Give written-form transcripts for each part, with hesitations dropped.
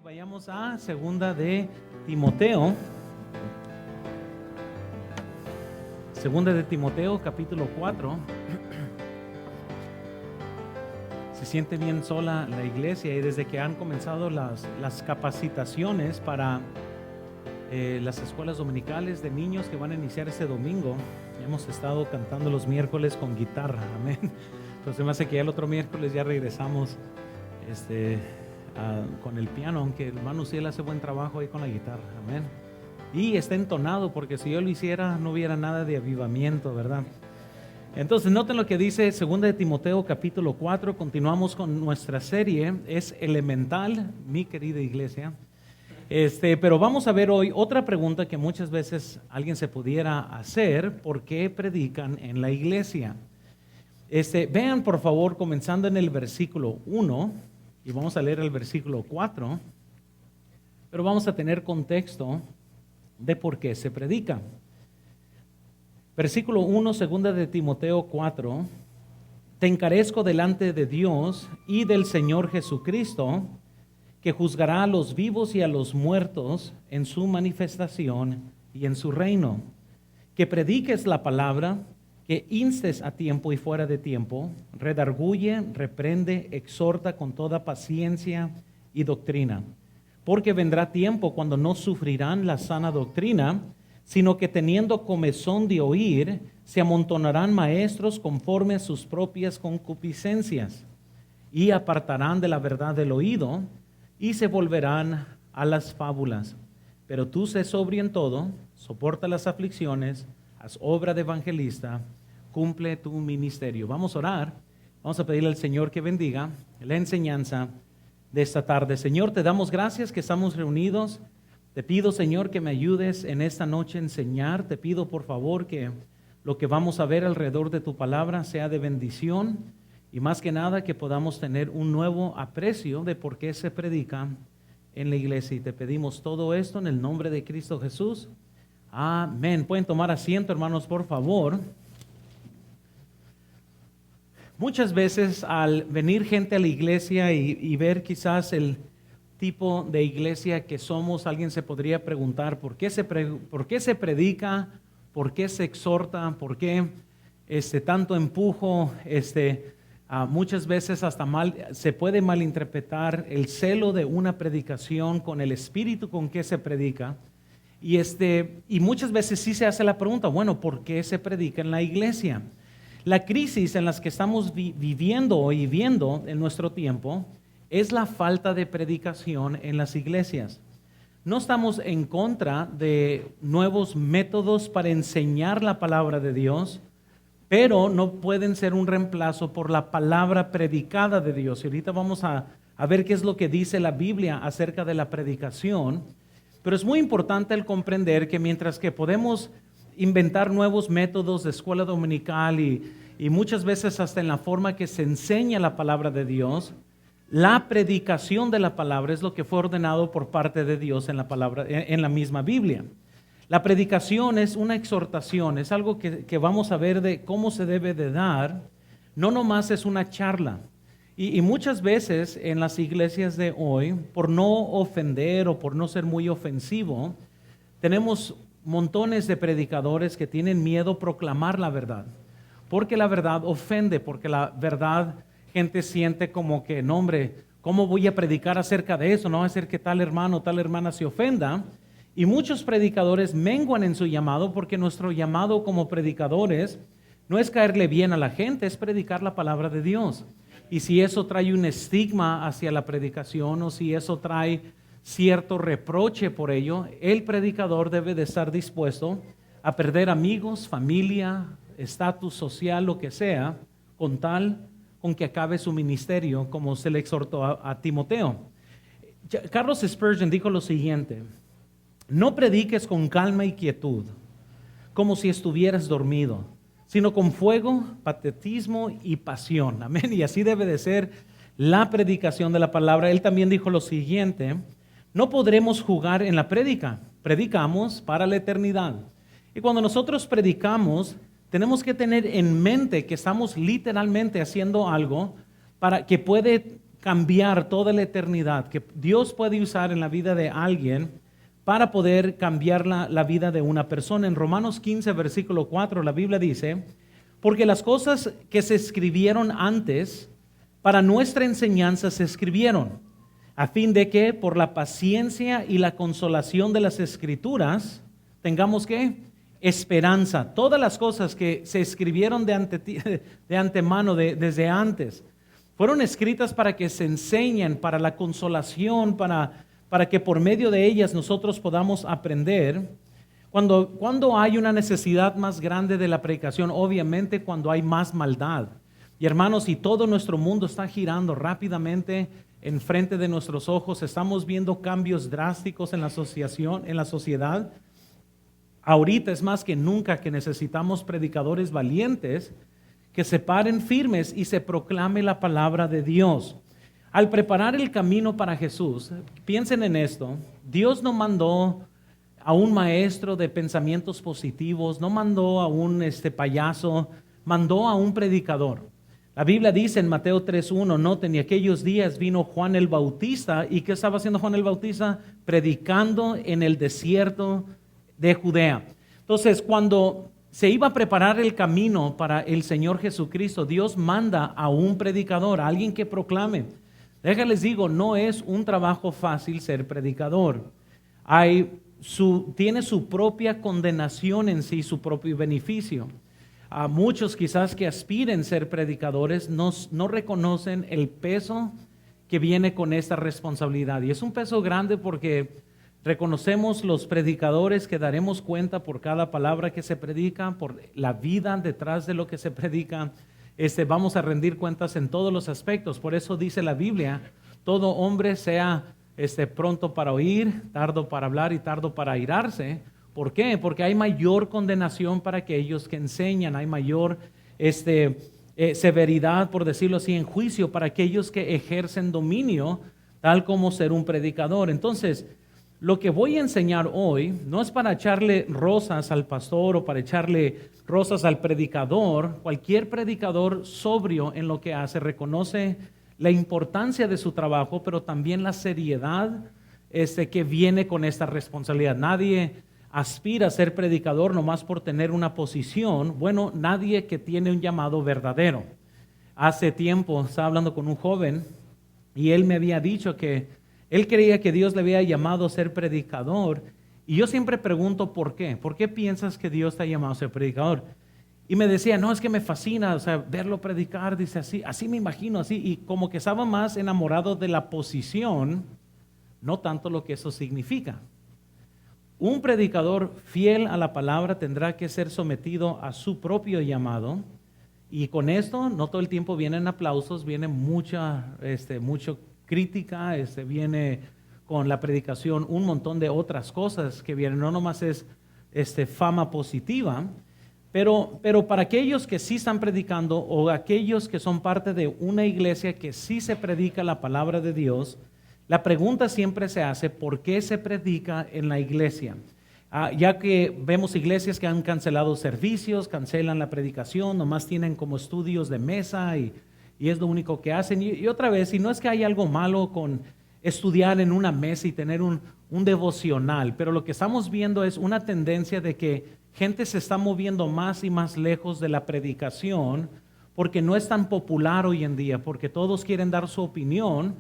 Vayamos a segunda de Timoteo. Segunda de Timoteo, capítulo 4. Se siente bien sola la iglesia y desde que han comenzado las capacitaciones para las escuelas dominicales de niños que van a iniciar este domingo, hemos estado cantando los miércoles con guitarra, amén. Entonces me hace que ya el otro miércoles ya regresamos con el piano, aunque el hermano Ciel hace buen trabajo ahí con la guitarra, amén. Y está entonado, porque si yo lo hiciera no hubiera nada de avivamiento, ¿verdad? Entonces noten lo que dice 2 de Timoteo capítulo 4. Continuamos con nuestra serie, es elemental, mi querida iglesia. Pero vamos a ver hoy otra pregunta que muchas veces alguien se pudiera hacer: ¿por qué predican en la iglesia? Vean por favor, comenzando en el versículo 1, y vamos a leer el versículo 4, pero vamos a tener contexto de por qué se predica. Versículo 1, 2 de Timoteo 4: te encarezco delante de Dios y del Señor Jesucristo, que juzgará a los vivos y a los muertos en su manifestación y en su reino, que prediques la palabra, que instes a tiempo y fuera de tiempo, redarguye, reprende, exhorta con toda paciencia y doctrina. Porque vendrá tiempo cuando no sufrirán la sana doctrina, sino que teniendo comezón de oír, se amontonarán maestros conforme a sus propias concupiscencias, y apartarán de la verdad del oído, y se volverán a las fábulas. Pero tú sé sobrio en todo, soporta las aflicciones, haz obra de evangelista, cumple tu ministerio. Vamos a orar, vamos a pedirle al Señor que bendiga la enseñanza de esta tarde. Señor, te damos gracias que estamos reunidos. Te pido, Señor, que me ayudes en esta noche a enseñar. Te pido, por favor, que lo que vamos a ver alrededor de tu palabra sea de bendición, y más que nada que podamos tener un nuevo aprecio de por qué se predica en la iglesia. Y te pedimos todo esto en el nombre de Cristo Jesús. Amén. Pueden tomar asiento, hermanos, por favor. Muchas veces al venir gente a la iglesia y ver quizás el tipo de iglesia que somos, alguien se podría preguntar por qué se predica, por qué se exhorta, por qué tanto empujo. Muchas veces hasta se puede malinterpretar el celo de una predicación con el espíritu con que se predica. Y muchas veces sí se hace la pregunta, bueno, ¿por qué se predica en la iglesia? La crisis en la que estamos viviendo y viendo en nuestro tiempo es la falta de predicación en las iglesias. No estamos en contra de nuevos métodos para enseñar la palabra de Dios, pero no pueden ser un reemplazo por la palabra predicada de Dios. Y ahorita vamos a ver qué es lo que dice la Biblia acerca de la predicación. Pero es muy importante el comprender que mientras que podemos inventar nuevos métodos de escuela dominical y muchas veces hasta en la forma que se enseña la palabra de Dios, la predicación de la palabra es lo que fue ordenado por parte de Dios en la palabra, en la misma Biblia. La predicación es una exhortación, es algo que vamos a ver de cómo se debe de dar, no nomás es una charla. Y muchas veces en las iglesias de hoy, por no ofender o por no ser muy ofensivo, tenemos montones de predicadores que tienen miedo a proclamar la verdad, porque la verdad ofende, porque la verdad gente siente como que, no hombre, ¿cómo voy a predicar acerca de eso? No va a ser que tal hermano o tal hermana se ofenda. Y muchos predicadores menguan en su llamado, porque nuestro llamado como predicadores no es caerle bien a la gente, es predicar la palabra de Dios. Y si eso trae un estigma hacia la predicación, o si eso trae cierto reproche por ello, el predicador debe de estar dispuesto a perder amigos, familia, estatus social, lo que sea, con que acabe su ministerio, como se le exhortó a Timoteo. Carlos Spurgeon dijo lo siguiente: no prediques con calma y quietud, como si estuvieras dormido, sino con fuego, patetismo y pasión. Amén. Y así debe de ser la predicación de la palabra. Él también dijo lo siguiente: no podremos jugar en la prédica, predicamos para la eternidad. Y cuando nosotros predicamos, tenemos que tener en mente que estamos literalmente haciendo algo para que puede cambiar toda la eternidad, que Dios puede usar en la vida de alguien para poder cambiar la vida de una persona. En Romanos 15, versículo 4, la Biblia dice, porque las cosas que se escribieron antes, para nuestra enseñanza se escribieron, a fin de que por la paciencia y la consolación de las Escrituras, tengamos ¿qué? Esperanza. Todas las cosas que se escribieron de antemano, desde antes, fueron escritas para que se enseñen, para la consolación, para que por medio de ellas nosotros podamos aprender. Cuando hay una necesidad más grande de la predicación, obviamente cuando hay más maldad. Y hermanos, y todo nuestro mundo está girando rápidamente enfrente de nuestros ojos, estamos viendo cambios drásticos en la sociedad. Ahorita es más que nunca que necesitamos predicadores valientes que se paren firmes y se proclame la palabra de Dios. Al preparar el camino para Jesús, piensen en esto, Dios no mandó a un maestro de pensamientos positivos, no mandó a un payaso, mandó a un predicador. La Biblia dice en Mateo 3:1, noten, y aquellos días vino Juan el Bautista, ¿y qué estaba haciendo Juan el Bautista? Predicando en el desierto de Judea. Entonces, cuando se iba a preparar el camino para el Señor Jesucristo, Dios manda a un predicador, a alguien que proclame. Déjales digo, no es un trabajo fácil ser predicador. Tiene su propia condenación en sí, su propio beneficio. A muchos quizás que aspiren ser predicadores no reconocen el peso que viene con esta responsabilidad. Y es un peso grande porque reconocemos los predicadores que daremos cuenta por cada palabra que se predica, por la vida detrás de lo que se predica. Vamos a rendir cuentas en todos los aspectos. Por eso dice la Biblia, todo hombre sea pronto para oír, tardo para hablar y tardo para airarse. ¿Por qué? Porque hay mayor condenación para aquellos que enseñan, hay mayor severidad, por decirlo así, en juicio para aquellos que ejercen dominio, tal como ser un predicador. Entonces, lo que voy a enseñar hoy no es para echarle rosas al pastor o para echarle rosas al predicador. Cualquier predicador sobrio en lo que hace reconoce la importancia de su trabajo, pero también la seriedad que viene con esta responsabilidad. Nadie aspira a ser predicador nomás por tener una posición. Bueno, nadie que tiene un llamado verdadero. Hace tiempo estaba hablando con un joven y él me había dicho que él creía que Dios le había llamado a ser predicador. Y yo siempre pregunto ¿por qué? ¿Por qué piensas que Dios te ha llamado a ser predicador? Y me decía, no, es que me fascina, verlo predicar, dice así me imagino, así. Y como que estaba más enamorado de la posición, no tanto lo que eso significa. Un predicador fiel a la palabra tendrá que ser sometido a su propio llamado. Y con esto, no todo el tiempo vienen aplausos, viene mucha crítica, viene con la predicación un montón de otras cosas que vienen, no nomás es fama positiva, pero para aquellos que sí están predicando o aquellos que son parte de una iglesia que sí se predica la palabra de Dios, la pregunta siempre se hace, ¿por qué se predica en la iglesia? Ya que vemos iglesias que han cancelado servicios, cancelan la predicación, nomás tienen como estudios de mesa y es lo único que hacen. Y otra vez, y no es que hay algo malo con estudiar en una mesa y tener un devocional, pero lo que estamos viendo es una tendencia de que gente se está moviendo más y más lejos de la predicación porque no es tan popular hoy en día, porque todos quieren dar su opinión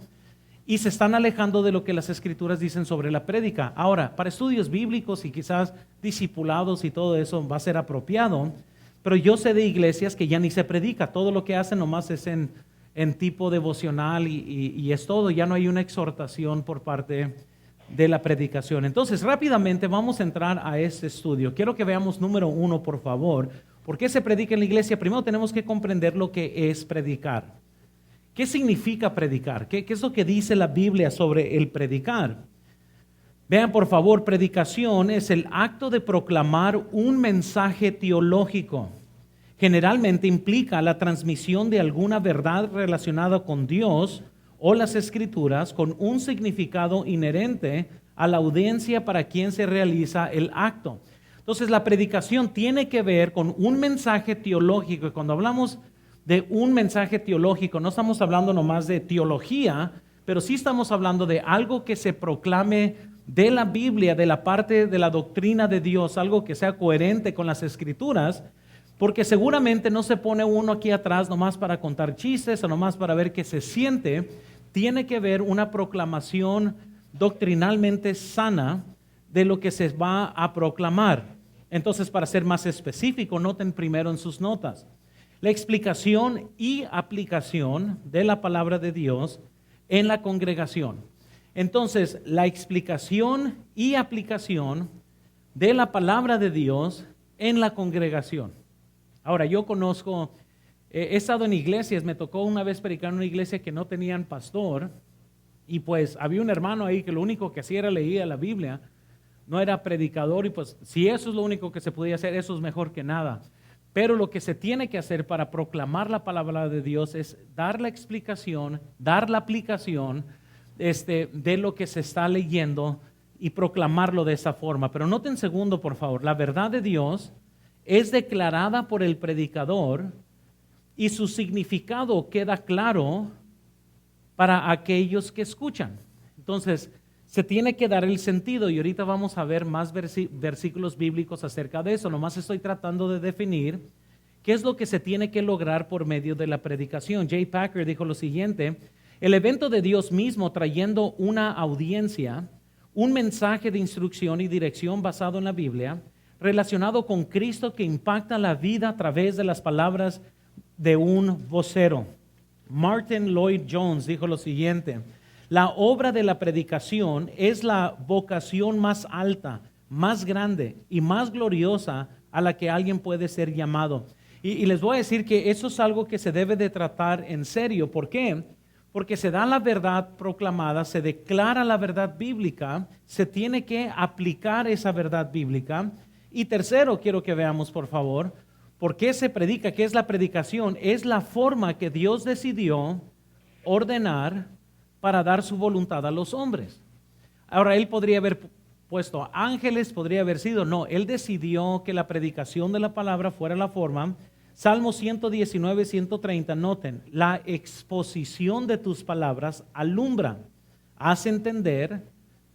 y se están alejando de lo que las Escrituras dicen sobre la prédica. Ahora, para estudios bíblicos y quizás discipulados y todo eso va a ser apropiado, pero yo sé de iglesias que ya ni se predica, todo lo que hacen nomás es en tipo devocional y es todo, ya no hay una exhortación por parte de la predicación. Entonces, rápidamente vamos a entrar a este estudio. Quiero que veamos número 1, por favor. ¿Por qué se predica en la iglesia? Primero tenemos que comprender lo que es predicar. ¿Qué significa predicar? ¿Qué es lo que dice la Biblia sobre el predicar? Vean, por favor, predicación es el acto de proclamar un mensaje teológico. Generalmente implica la transmisión de alguna verdad relacionada con Dios o las Escrituras con un significado inherente a la audiencia para quien se realiza el acto. Entonces, la predicación tiene que ver con un mensaje teológico. Y cuando hablamos de un mensaje teológico. No estamos hablando nomás de teología, pero sí estamos hablando de algo que se proclame de la Biblia, de la parte de la doctrina de Dios, algo que sea coherente con las Escrituras, porque seguramente no se pone uno aquí atrás nomás para contar chistes o nomás para ver qué se siente. Tiene que haber una proclamación doctrinalmente sana de lo que se va a proclamar. Entonces, para ser más específico, noten primero en sus notas la explicación y aplicación de la palabra de Dios en la congregación. Entonces, la explicación y aplicación de la palabra de Dios en la congregación. Ahora, yo conozco, he estado en iglesias, me tocó una vez predicar en una iglesia que no tenían pastor, y pues había un hermano ahí que lo único que hacía era leía la Biblia, no era predicador, y pues si eso es lo único que se podía hacer, eso es mejor que nada. Pero lo que se tiene que hacer para proclamar la palabra de Dios es dar la explicación, dar la aplicación de lo que se está leyendo y proclamarlo de esa forma. Pero noten segundo, por favor, la verdad de Dios es declarada por el predicador y su significado queda claro para aquellos que escuchan. Entonces, se tiene que dar el sentido, y ahorita vamos a ver más versículos bíblicos acerca de eso. Nomás estoy tratando de definir qué es lo que se tiene que lograr por medio de la predicación. J. Packer dijo lo siguiente: el evento de Dios mismo trayendo una audiencia, un mensaje de instrucción y dirección basado en la Biblia, relacionado con Cristo, que impacta la vida a través de las palabras de un vocero. Martin Lloyd Jones dijo lo siguiente: la obra de la predicación es la vocación más alta, más grande y más gloriosa a la que alguien puede ser llamado. Y les voy a decir que eso es algo que se debe de tratar en serio. ¿Por qué? Porque se da la verdad proclamada, se declara la verdad bíblica, se tiene que aplicar esa verdad bíblica. Y tercero, quiero que veamos, por favor, ¿por qué se predica? ¿Qué es la predicación? Es la forma que Dios decidió ordenar para dar su voluntad a los hombres. Ahora, él podría haber puesto ángeles, podría haber sido, no, él decidió que la predicación de la palabra fuera la forma. Salmo 119, 130, noten, la exposición de tus palabras alumbra, hace entender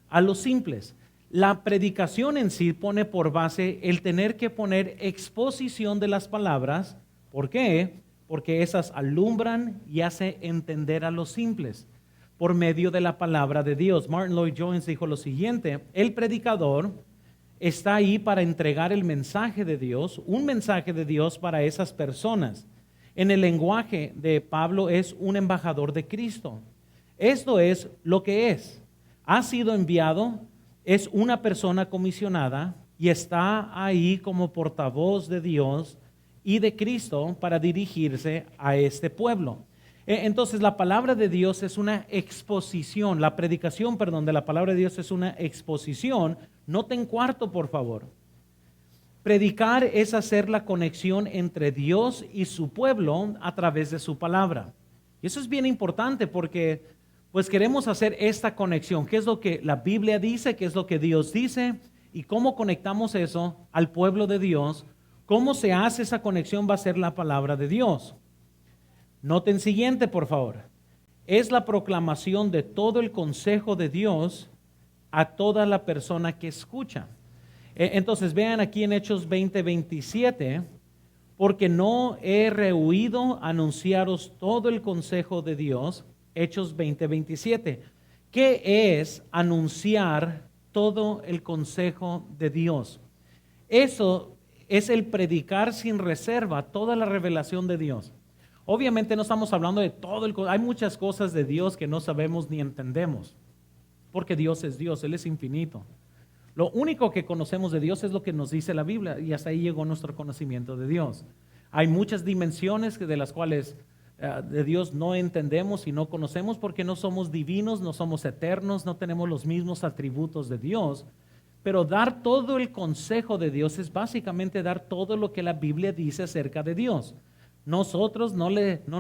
a los simples. La predicación en sí pone por base el tener que poner exposición de las palabras. ¿Por qué? Porque esas alumbran y hace entender a los simples por medio de la palabra de Dios. Martin Lloyd Jones dijo lo siguiente: el predicador está ahí para entregar el mensaje de Dios, un mensaje de Dios para esas personas. En el lenguaje de Pablo es un embajador de Cristo. Esto es lo que es. Ha sido enviado, es una persona comisionada y está ahí como portavoz de Dios y de Cristo para dirigirse a este pueblo. Entonces la palabra de Dios es una exposición, la predicación, de la palabra de Dios es una exposición. Noten cuarto, por favor. Predicar es hacer la conexión entre Dios y su pueblo a través de su palabra. Y eso es bien importante porque pues queremos hacer esta conexión. ¿Qué es lo que la Biblia dice? ¿Qué es lo que Dios dice? ¿Y cómo conectamos eso al pueblo de Dios? ¿Cómo se hace esa conexión? Va a ser la palabra de Dios. Noten siguiente, por favor. Es la proclamación de todo el consejo de Dios a toda la persona que escucha. Entonces vean aquí en Hechos 20:27, porque no he rehuido anunciaros todo el consejo de Dios. Hechos 20:27. ¿Qué es anunciar todo el consejo de Dios? Eso es el predicar sin reserva toda la revelación de Dios. Obviamente no estamos hablando de hay muchas cosas de Dios que no sabemos ni entendemos, porque Dios es Dios, Él es infinito. Lo único que conocemos de Dios es lo que nos dice la Biblia, y hasta ahí llegó nuestro conocimiento de Dios. Hay muchas dimensiones de las cuales de Dios no entendemos y no conocemos, porque no somos divinos, no somos eternos, no tenemos los mismos atributos de Dios. Pero dar todo el consejo de Dios es básicamente dar todo lo que la Biblia dice acerca de Dios. Nosotros no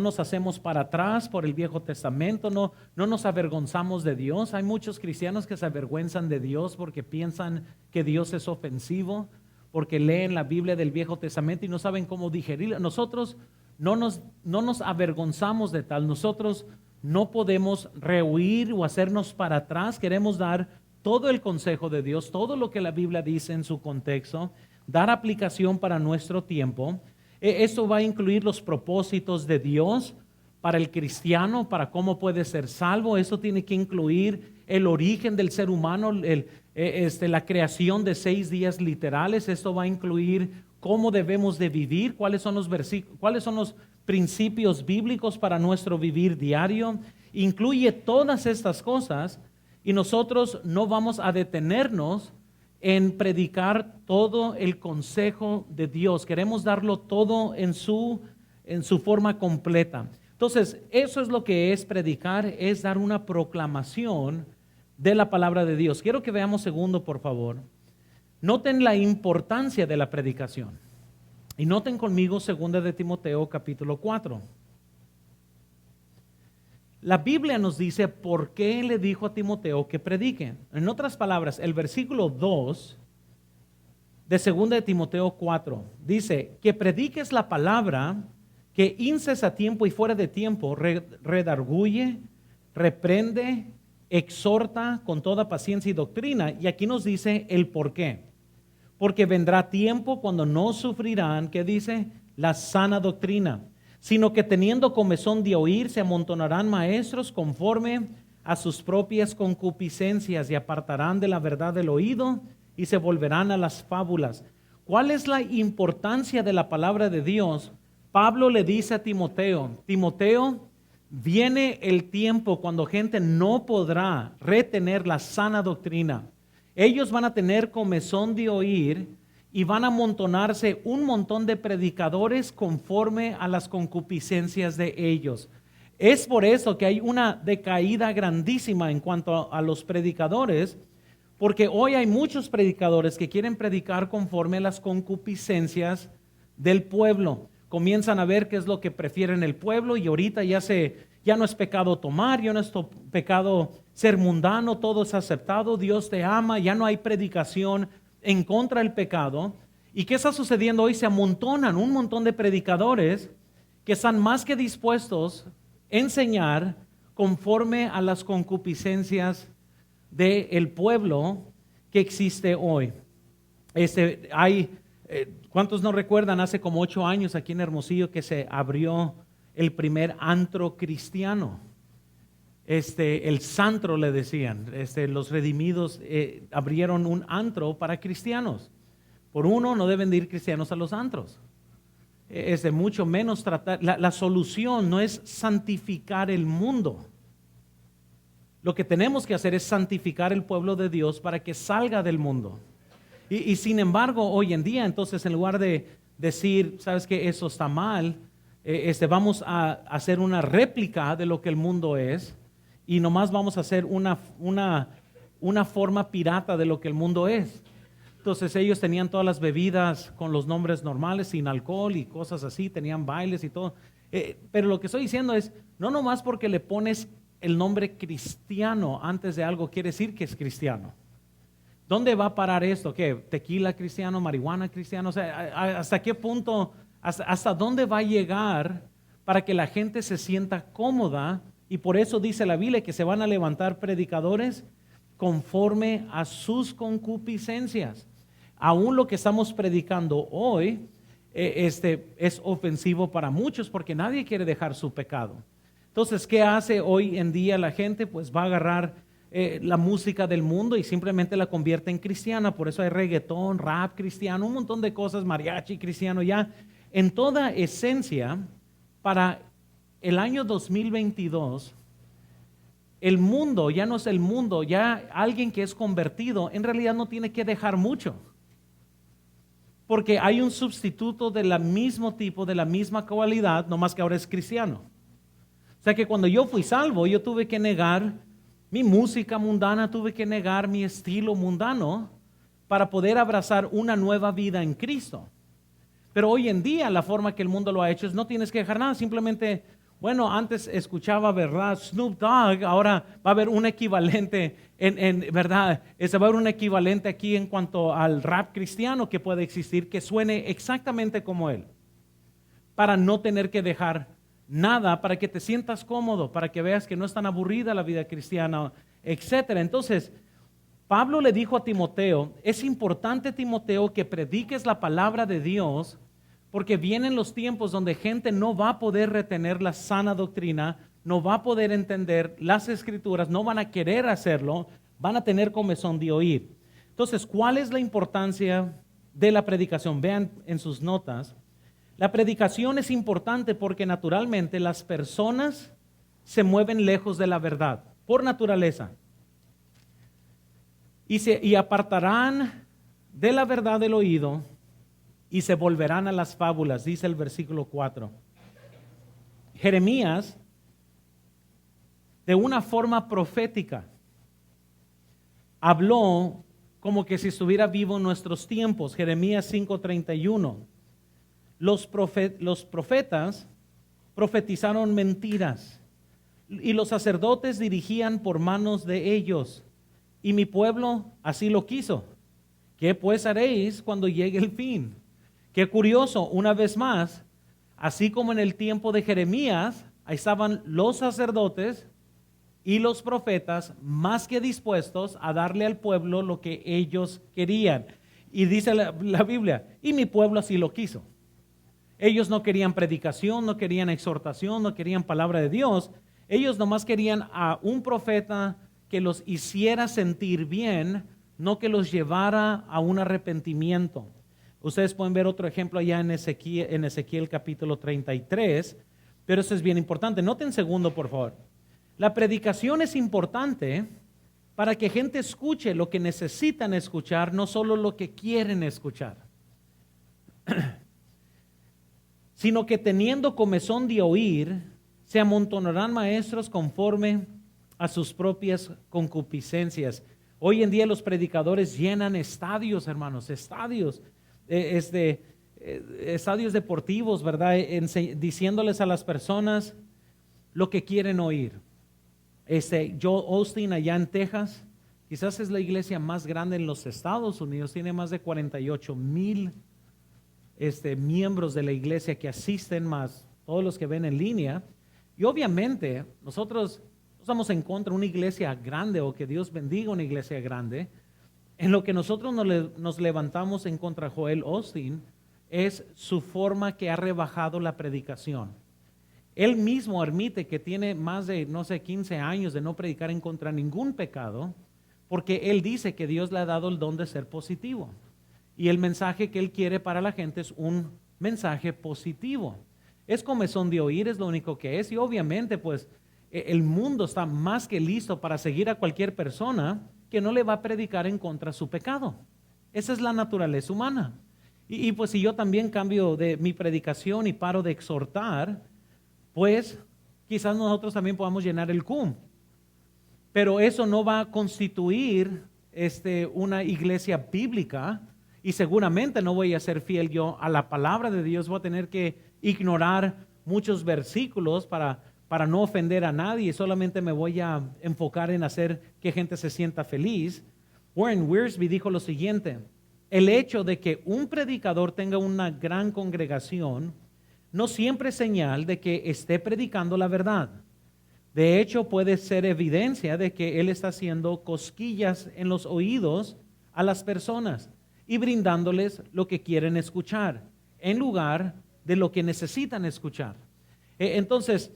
nos hacemos para atrás por el Viejo Testamento, no nos avergonzamos de Dios. Hay muchos cristianos que se avergüenzan de Dios porque piensan que Dios es ofensivo, porque leen la Biblia del Viejo Testamento y no saben cómo digerirla. Nosotros no nos avergonzamos de tal. Nosotros no podemos rehuir o hacernos para atrás. Queremos dar todo el consejo de Dios, todo lo que la Biblia dice en su contexto, dar aplicación para nuestro tiempo. Esto va a incluir los propósitos de Dios para el cristiano, para cómo puede ser salvo. Eso tiene que incluir el origen del ser humano, la creación de 6 días literales. Esto va a incluir cómo debemos de vivir, cuáles son los principios bíblicos para nuestro vivir diario. Incluye todas estas cosas y nosotros no vamos a detenernos en predicar todo el consejo de Dios. Queremos darlo todo en su forma completa. Entonces, eso es lo que es predicar, es dar una proclamación de la palabra de Dios. Quiero que veamos segundo, por favor. Noten la importancia de la predicación. Y noten conmigo 2 de Timoteo capítulo 4. La Biblia nos dice por qué le dijo a Timoteo que predique. En otras palabras, el versículo 2 de 2 de Timoteo 4 dice que prediques la palabra, que inces a tiempo y fuera de tiempo, redarguye, reprende, exhorta con toda paciencia y doctrina. Y aquí nos dice el por qué. Porque vendrá tiempo cuando no sufrirán, ¿qué dice? La sana doctrina, sino que teniendo comezón de oír, se amontonarán maestros conforme a sus propias concupiscencias y apartarán de la verdad del oído y se volverán a las fábulas. ¿Cuál es la importancia de la palabra de Dios? Pablo le dice a Timoteo, Timoteo, viene el tiempo cuando gente no podrá retener la sana doctrina. Ellos van a tener comezón de oír y van a amontonarse un montón de predicadores conforme a las concupiscencias de ellos. Es por eso que hay una decaída grandísima en cuanto a los predicadores, porque hoy hay muchos predicadores que quieren predicar conforme a las concupiscencias del pueblo. Comienzan a ver qué es lo que prefieren el pueblo y ahorita ya no es pecado tomar, ya no es pecado ser mundano, todo es aceptado, Dios te ama, ya no hay predicación en contra del pecado. ¿Y qué está sucediendo hoy? Se amontonan un montón de predicadores que están más que dispuestos a enseñar conforme a las concupiscencias del pueblo que existe hoy. ¿Cuántos no recuerdan? Hace como 8 años aquí en Hermosillo que se abrió el primer antro cristiano. El Santro le decían. Los redimidos abrieron un antro para cristianos. Por uno, no deben de ir cristianos a los antros. Mucho menos tratar. La solución no es santificar el mundo. Lo que tenemos que hacer es santificar el pueblo de Dios para que salga del mundo. Y sin embargo, hoy en día, entonces, en lugar de decir, ¿sabes qué? Eso está mal, vamos a hacer una réplica de lo que el mundo es y nomás vamos a hacer una forma pirata de lo que el mundo es. Entonces, ellos tenían todas las bebidas con los nombres normales, sin alcohol y cosas así, tenían bailes y todo. Pero lo que estoy diciendo es, no nomás porque le pones el nombre cristiano antes de algo, quiere decir que es cristiano. ¿Dónde va a parar esto? ¿Qué? ¿Tequila cristiano? ¿Marihuana cristiano? O sea, ¿hasta qué punto, hasta dónde va a llegar para que la gente se sienta cómoda? Y por eso dice la Biblia que se van a levantar predicadores conforme a sus concupiscencias. Aún lo que estamos predicando hoy es ofensivo para muchos porque nadie quiere dejar su pecado. Entonces, ¿qué hace hoy en día la gente? Pues va a agarrar la música del mundo y simplemente la convierte en cristiana. Por eso hay reggaetón, rap cristiano, un montón de cosas, mariachi cristiano. Ya en toda esencia, para el año 2022, el mundo ya no es el mundo. Ya alguien que es convertido en realidad no tiene que dejar mucho, porque hay un sustituto del mismo tipo, de la misma cualidad, nomás que ahora es cristiano. O sea que cuando yo fui salvo, yo tuve que negar mi música mundana, tuve que negar mi estilo mundano para poder abrazar una nueva vida en Cristo. Pero hoy en día la forma que el mundo lo ha hecho es no tienes que dejar nada, simplemente, bueno, antes escuchaba, ¿verdad? Snoop Dogg, ahora va a haber un equivalente, ¿verdad? Va a haber un equivalente aquí en cuanto al rap cristiano que puede existir, que suene exactamente como él. para no tener que dejar nada, para que te sientas cómodo, para que veas que no es tan aburrida la vida cristiana, etcétera. Entonces, Pablo le dijo a Timoteo, es importante, Timoteo, que prediques la palabra de Dios, porque vienen los tiempos donde gente no va a poder retener la sana doctrina, no va a poder entender las escrituras, no van a querer hacerlo, van a tener comezón de oír. Entonces, ¿cuál es la importancia de la predicación? Vean en sus notas. La predicación es importante porque naturalmente las personas se mueven lejos de la verdad, por naturaleza. Y apartarán de la verdad del oído y se volverán a las fábulas, dice el versículo 4. Jeremías, de una forma profética, habló como que si estuviera vivo en nuestros tiempos. Jeremías 5:31. Los profetas profetizaron mentiras y los sacerdotes dirigían por manos de ellos. Y mi pueblo así lo quiso. ¿Qué pues haréis cuando llegue el fin? Qué curioso, una vez más, así como en el tiempo de Jeremías, ahí estaban los sacerdotes y los profetas más que dispuestos a darle al pueblo lo que ellos querían. Y dice la Biblia, y mi pueblo así lo quiso. Ellos no querían predicación, no querían exhortación, no querían palabra de Dios. Ellos nomás querían a un profeta que los hiciera sentir bien, no que los llevara a un arrepentimiento. Ustedes pueden ver otro ejemplo allá en Ezequiel capítulo 33, pero eso es bien importante. Noten segundo, por favor. La predicación es importante para que gente escuche lo que necesitan escuchar, no solo lo que quieren escuchar. Sino que teniendo comezón de oír, se amontonarán maestros conforme a sus propias concupiscencias. Hoy en día los predicadores llenan estadios, hermanos, estadios deportivos, ¿verdad? Diciéndoles a las personas lo que quieren oír. Joel Osteen allá en Texas, quizás es la iglesia más grande en los Estados Unidos, tiene más de 48,000 miembros de la iglesia que asisten, más todos los que ven en línea. Y obviamente nosotros estamos en contra de una iglesia grande o que Dios bendiga una iglesia grande. En lo que nosotros nos levantamos en contra de Joel Osteen es su forma que ha rebajado la predicación. Él mismo admite que tiene más de, 15 años de no predicar en contra de ningún pecado, porque él dice que Dios le ha dado el don de ser positivo. Y el mensaje que él quiere para la gente es un mensaje positivo. Es comezón de oír, es lo único que es. Y obviamente, pues, el mundo está más que listo para seguir a cualquier persona que no le va a predicar en contra de su pecado. Esa es la naturaleza humana. Y pues si yo también cambio de mi predicación y paro de exhortar, pues quizás nosotros también podamos llenar el CUM. Pero eso no va a constituir una iglesia bíblica, y seguramente no voy a ser fiel yo a la palabra de Dios. Voy a tener que ignorar muchos versículos para no ofender a nadie. Solamente me voy a enfocar en hacer que gente se sienta feliz. Warren Wiersbe dijo lo siguiente: el hecho de que un predicador tenga una gran congregación no siempre es señal de que esté predicando la verdad. De hecho, puede ser evidencia de que él está haciendo cosquillas en los oídos a las personas y brindándoles lo que quieren escuchar en lugar de lo que necesitan escuchar. Entonces,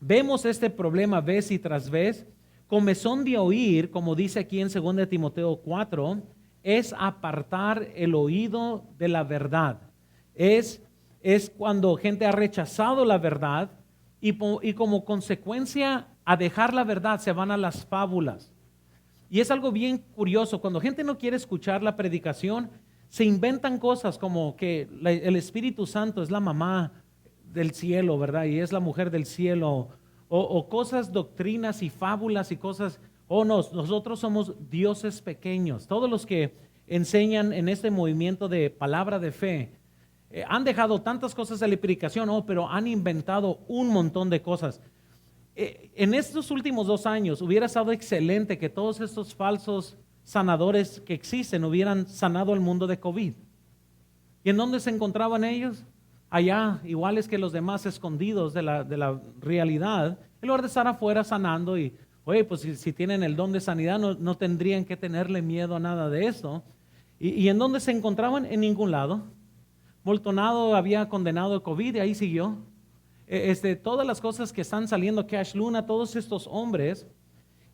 vemos este problema vez y tras vez. Comezón de oír, como dice aquí en 2 Timoteo 4, es apartar el oído de la verdad. Es cuando gente ha rechazado la verdad y como consecuencia a dejar la verdad se van a las fábulas. Y es algo bien curioso, cuando gente no quiere escuchar la predicación, se inventan cosas como que el Espíritu Santo es la mamá del cielo, ¿verdad? Y es la mujer del cielo, o cosas, doctrinas y fábulas y cosas. Nosotros somos dioses pequeños. Todos los que enseñan en este movimiento de palabra de fe han dejado tantas cosas de la predicación, pero han inventado un montón de cosas. En estos últimos 2 años hubiera estado excelente que todos estos falsos sanadores que existen hubieran sanado el mundo de COVID. ¿Y en dónde se encontraban ellos? allá, iguales que los demás, escondidos de la realidad, en lugar de estar afuera sanando y, oye, pues si tienen el don de sanidad, no tendrían que tenerle miedo a nada de eso. ¿Y en dónde se encontraban? En ningún lado. Moltonado había condenado el COVID y ahí siguió. Todas las cosas que están saliendo, Cash Luna, todos estos hombres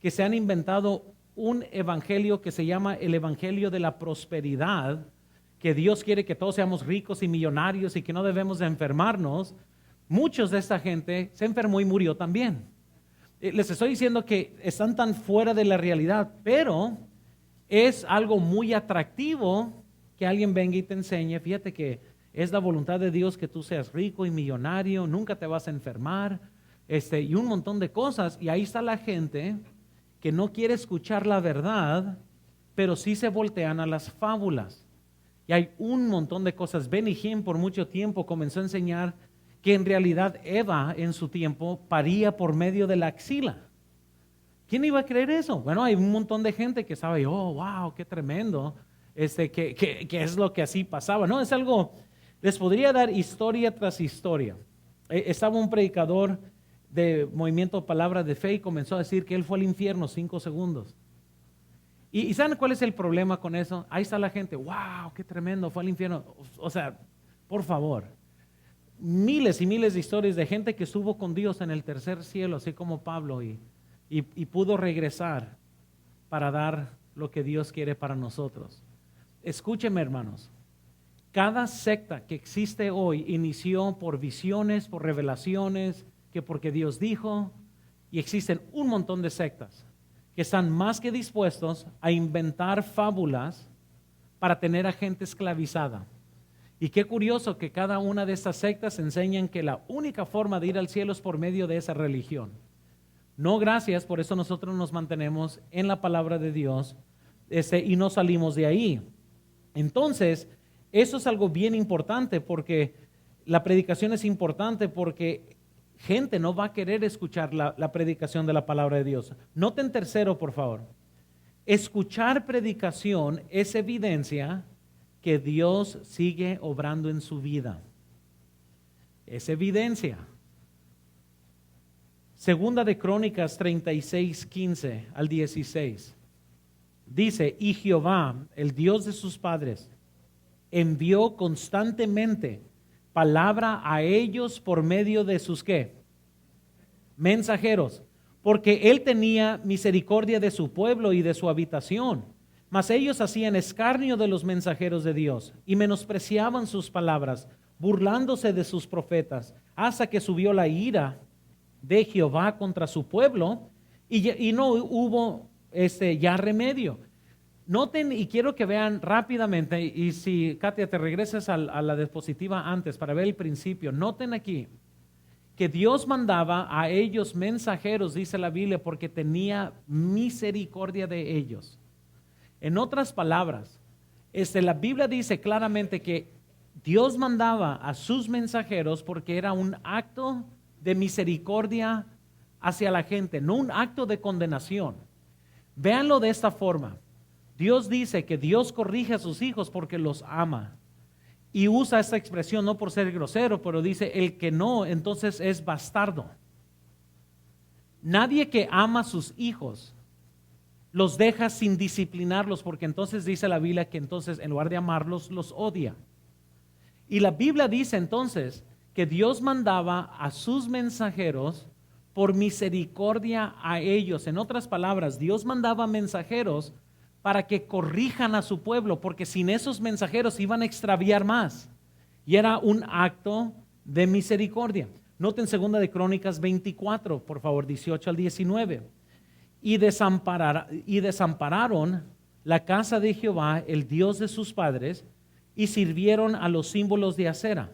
que se han inventado un evangelio que se llama el evangelio de la prosperidad, que Dios quiere que todos seamos ricos y millonarios y que no debemos de enfermarnos. Muchos de esta gente se enfermó y murió también. Les estoy diciendo que están tan fuera de la realidad, pero es algo muy atractivo que alguien venga y te enseñe. Fíjate que es la voluntad de Dios que tú seas rico y millonario, nunca te vas a enfermar, y un montón de cosas. Y ahí está la gente que no quiere escuchar la verdad, pero sí se voltean a las fábulas. Y hay un montón de cosas. Benny Hinn por mucho tiempo comenzó a enseñar que en realidad Eva en su tiempo paría por medio de la axila. ¿Quién iba a creer eso? Bueno, hay un montón de gente que sabe, oh, wow, qué tremendo, que es lo que así pasaba. No, es algo, les podría dar historia tras historia. Estaba un predicador de Movimiento Palabra de Fe y comenzó a decir que él fue al infierno 5 segundos. ¿Y saben cuál es el problema con eso? Ahí está la gente, wow, qué tremendo, fue al infierno. O sea, por favor, miles y miles de historias de gente que estuvo con Dios en el tercer cielo, así como Pablo, y pudo regresar para dar lo que Dios quiere para nosotros. Escúcheme, hermanos, cada secta que existe hoy inició por visiones, por revelaciones, que porque Dios dijo, y existen un montón de sectas que están más que dispuestos a inventar fábulas para tener a gente esclavizada. Y qué curioso que cada una de estas sectas enseñan que la única forma de ir al cielo es por medio de esa religión. No, gracias, por eso nosotros nos mantenemos en la palabra de Dios y no salimos de ahí. Entonces, eso es algo bien importante porque la predicación es importante porque gente no va a querer escuchar la predicación de la palabra de Dios. Noten tercero, por favor. Escuchar predicación es evidencia que Dios sigue obrando en su vida. Es evidencia. Segunda de Crónicas 36, 15 al 16. Dice, y Jehová, el Dios de sus padres, envió constantemente palabra a ellos por medio de sus ¿qué? Mensajeros, porque él tenía misericordia de su pueblo y de su habitación. Mas ellos hacían escarnio de los mensajeros de Dios y menospreciaban sus palabras, burlándose de sus profetas, hasta que subió la ira de Jehová contra su pueblo y no hubo ya remedio. Noten, y quiero que vean rápidamente, y si Katia te regresas a la diapositiva antes para ver el principio, noten aquí que Dios mandaba a ellos mensajeros, dice la Biblia, porque tenía misericordia de ellos. En otras palabras, la Biblia dice claramente que Dios mandaba a sus mensajeros porque era un acto de misericordia hacia la gente, no un acto de condenación. Véanlo de esta forma. Dios dice que Dios corrige a sus hijos porque los ama. Y usa esta expresión no por ser grosero, pero dice, el que no, entonces es bastardo. Nadie que ama a sus hijos los deja sin disciplinarlos, porque entonces dice la Biblia que entonces en lugar de amarlos, los odia. Y la Biblia dice entonces que Dios mandaba a sus mensajeros por misericordia a ellos. En otras palabras, Dios mandaba mensajeros para que corrijan a su pueblo, porque sin esos mensajeros iban a extraviar más. Y era un acto de misericordia. Noten 2 de Crónicas 24, por favor, 18 al 19. Y desampararon la casa de Jehová, el Dios de sus padres, y sirvieron a los símbolos de acera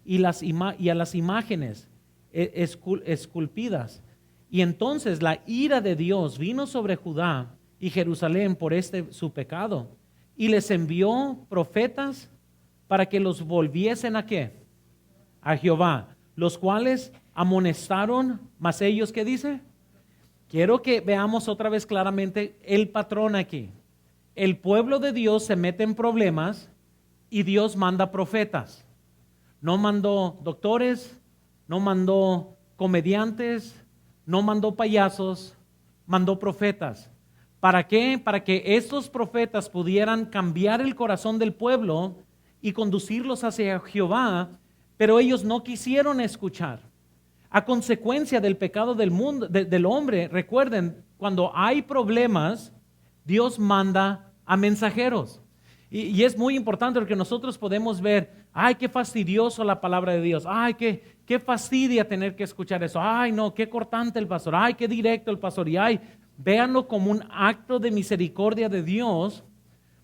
y a las imágenes esculpidas. Y entonces la ira de Dios vino sobre Judá y Jerusalén por su pecado, y les envió profetas para que los volviesen ¿a qué? A Jehová, los cuales amonestaron, mas ellos, ¿qué dice? Quiero que veamos otra vez claramente el patrón aquí. El pueblo de Dios se mete en problemas y Dios manda profetas. No mandó doctores, no mandó comediantes, no mandó payasos, mandó profetas. ¿Para qué? Para que estos profetas pudieran cambiar el corazón del pueblo y conducirlos hacia Jehová, pero ellos no quisieron escuchar. A consecuencia del pecado del mundo, del hombre, recuerden, cuando hay problemas, Dios manda a mensajeros. Y es muy importante porque nosotros podemos ver, ay, qué fastidioso la palabra de Dios, ay, qué fastidia tener que escuchar eso, ay, no, qué cortante el pastor, ay, qué directo el pastor, y ay, véanlo como un acto de misericordia de Dios,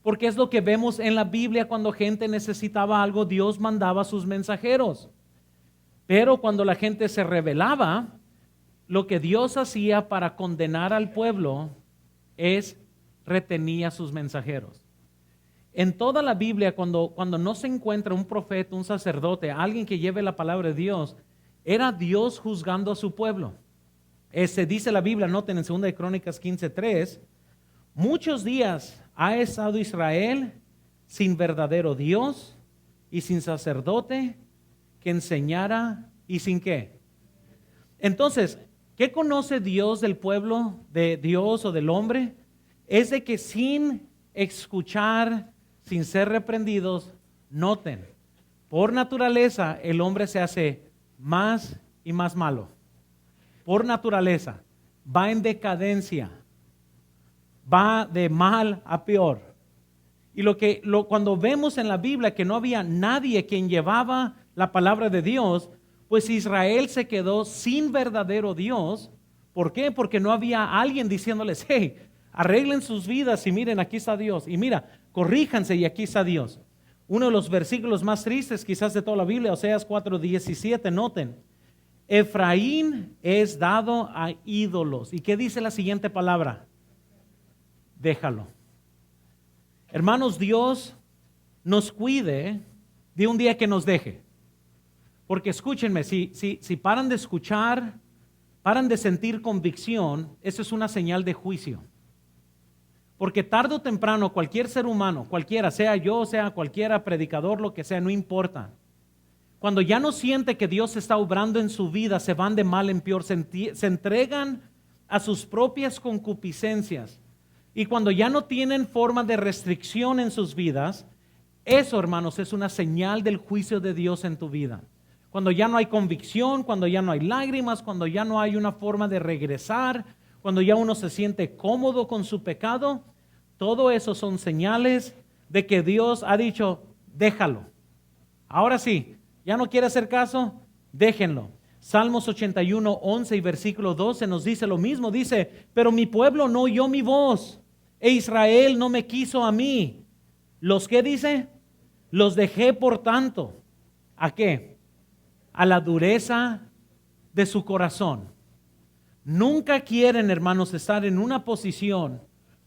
porque es lo que vemos en la Biblia cuando gente necesitaba algo, Dios mandaba a sus mensajeros. Pero cuando la gente se rebelaba, lo que Dios hacía para condenar al pueblo es retenía a sus mensajeros. En toda la Biblia, cuando no se encuentra un profeta, un sacerdote, alguien que lleve la palabra de Dios, era Dios juzgando a su pueblo. Dice la Biblia, noten en 2 de Crónicas 15:3, muchos días ha estado Israel sin verdadero Dios y sin sacerdote que enseñara y sin qué. Entonces, ¿qué conoce Dios del pueblo, de Dios o del hombre? Es de que sin escuchar, sin ser reprendidos, noten, por naturaleza el hombre se hace más y más malo. Por naturaleza, va en decadencia, va de mal a peor. Y cuando vemos en la Biblia que no había nadie quien llevaba la palabra de Dios, pues Israel se quedó sin verdadero Dios. ¿Por qué? Porque no había alguien diciéndoles, hey, arreglen sus vidas y miren, aquí está Dios. Y mira, corríjanse y aquí está Dios. Uno de los versículos más tristes quizás de toda la Biblia, Oseas 4:17, noten. Efraín es dado a ídolos. ¿Y qué dice la siguiente palabra? Déjalo. Hermanos, Dios nos cuide de un día que nos deje. Porque escúchenme, si paran de escuchar, paran de sentir convicción, eso es una señal de juicio. Porque tarde o temprano cualquier ser humano, cualquiera, sea yo, sea cualquiera, predicador, lo que sea, no importa. Cuando ya no siente que Dios está obrando en su vida, se van de mal en peor, se entregan a sus propias concupiscencias. Y cuando ya no tienen forma de restricción en sus vidas, eso, hermanos, es una señal del juicio de Dios en tu vida. Cuando ya no hay convicción, cuando ya no hay lágrimas, cuando ya no hay una forma de regresar, cuando ya uno se siente cómodo con su pecado, todo eso son señales de que Dios ha dicho, déjalo. Ahora sí, ya no quiere hacer caso, déjenlo. Salmos 81:11 y versículo 12 nos dice lo mismo, dice, pero mi pueblo no oyó mi voz, e Israel no me quiso a mí. ¿Los qué dice? Los dejé por tanto. ¿A qué? A la dureza de su corazón. Nunca quieren, hermanos, estar en una posición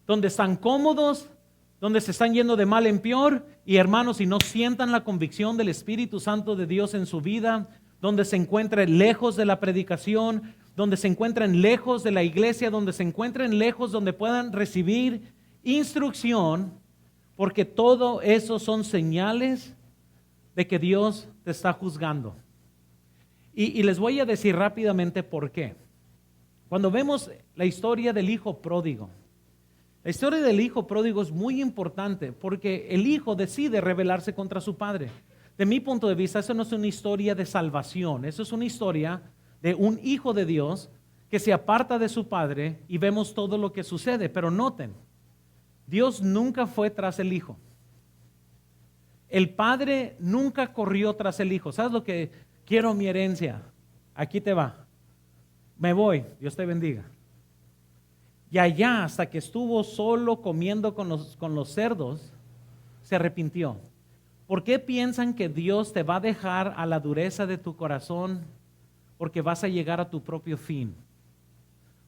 donde están cómodos, donde se están yendo de mal en peor, y hermanos, y no sientan la convicción del Espíritu Santo de Dios en su vida, donde se encuentren lejos de la predicación, donde se encuentren lejos de la iglesia, donde se encuentren lejos, donde puedan recibir instrucción, porque todo eso son señales de que Dios te está juzgando. Y les voy a decir rápidamente por qué. Cuando vemos la historia del hijo pródigo, la historia del hijo pródigo es muy importante porque el hijo decide rebelarse contra su padre. De mi punto de vista, eso no es una historia de salvación, eso es una historia de un hijo de Dios que se aparta de su padre y vemos todo lo que sucede. Pero noten, Dios nunca fue tras el hijo. El padre nunca corrió tras el hijo. ¿Sabes lo que quiero? Mi herencia, aquí te va. Me voy, Dios te bendiga. Y allá, hasta que estuvo solo comiendo con los cerdos, se arrepintió. ¿Por qué piensan que Dios te va a dejar a la dureza de tu corazón? Porque vas a llegar a tu propio fin.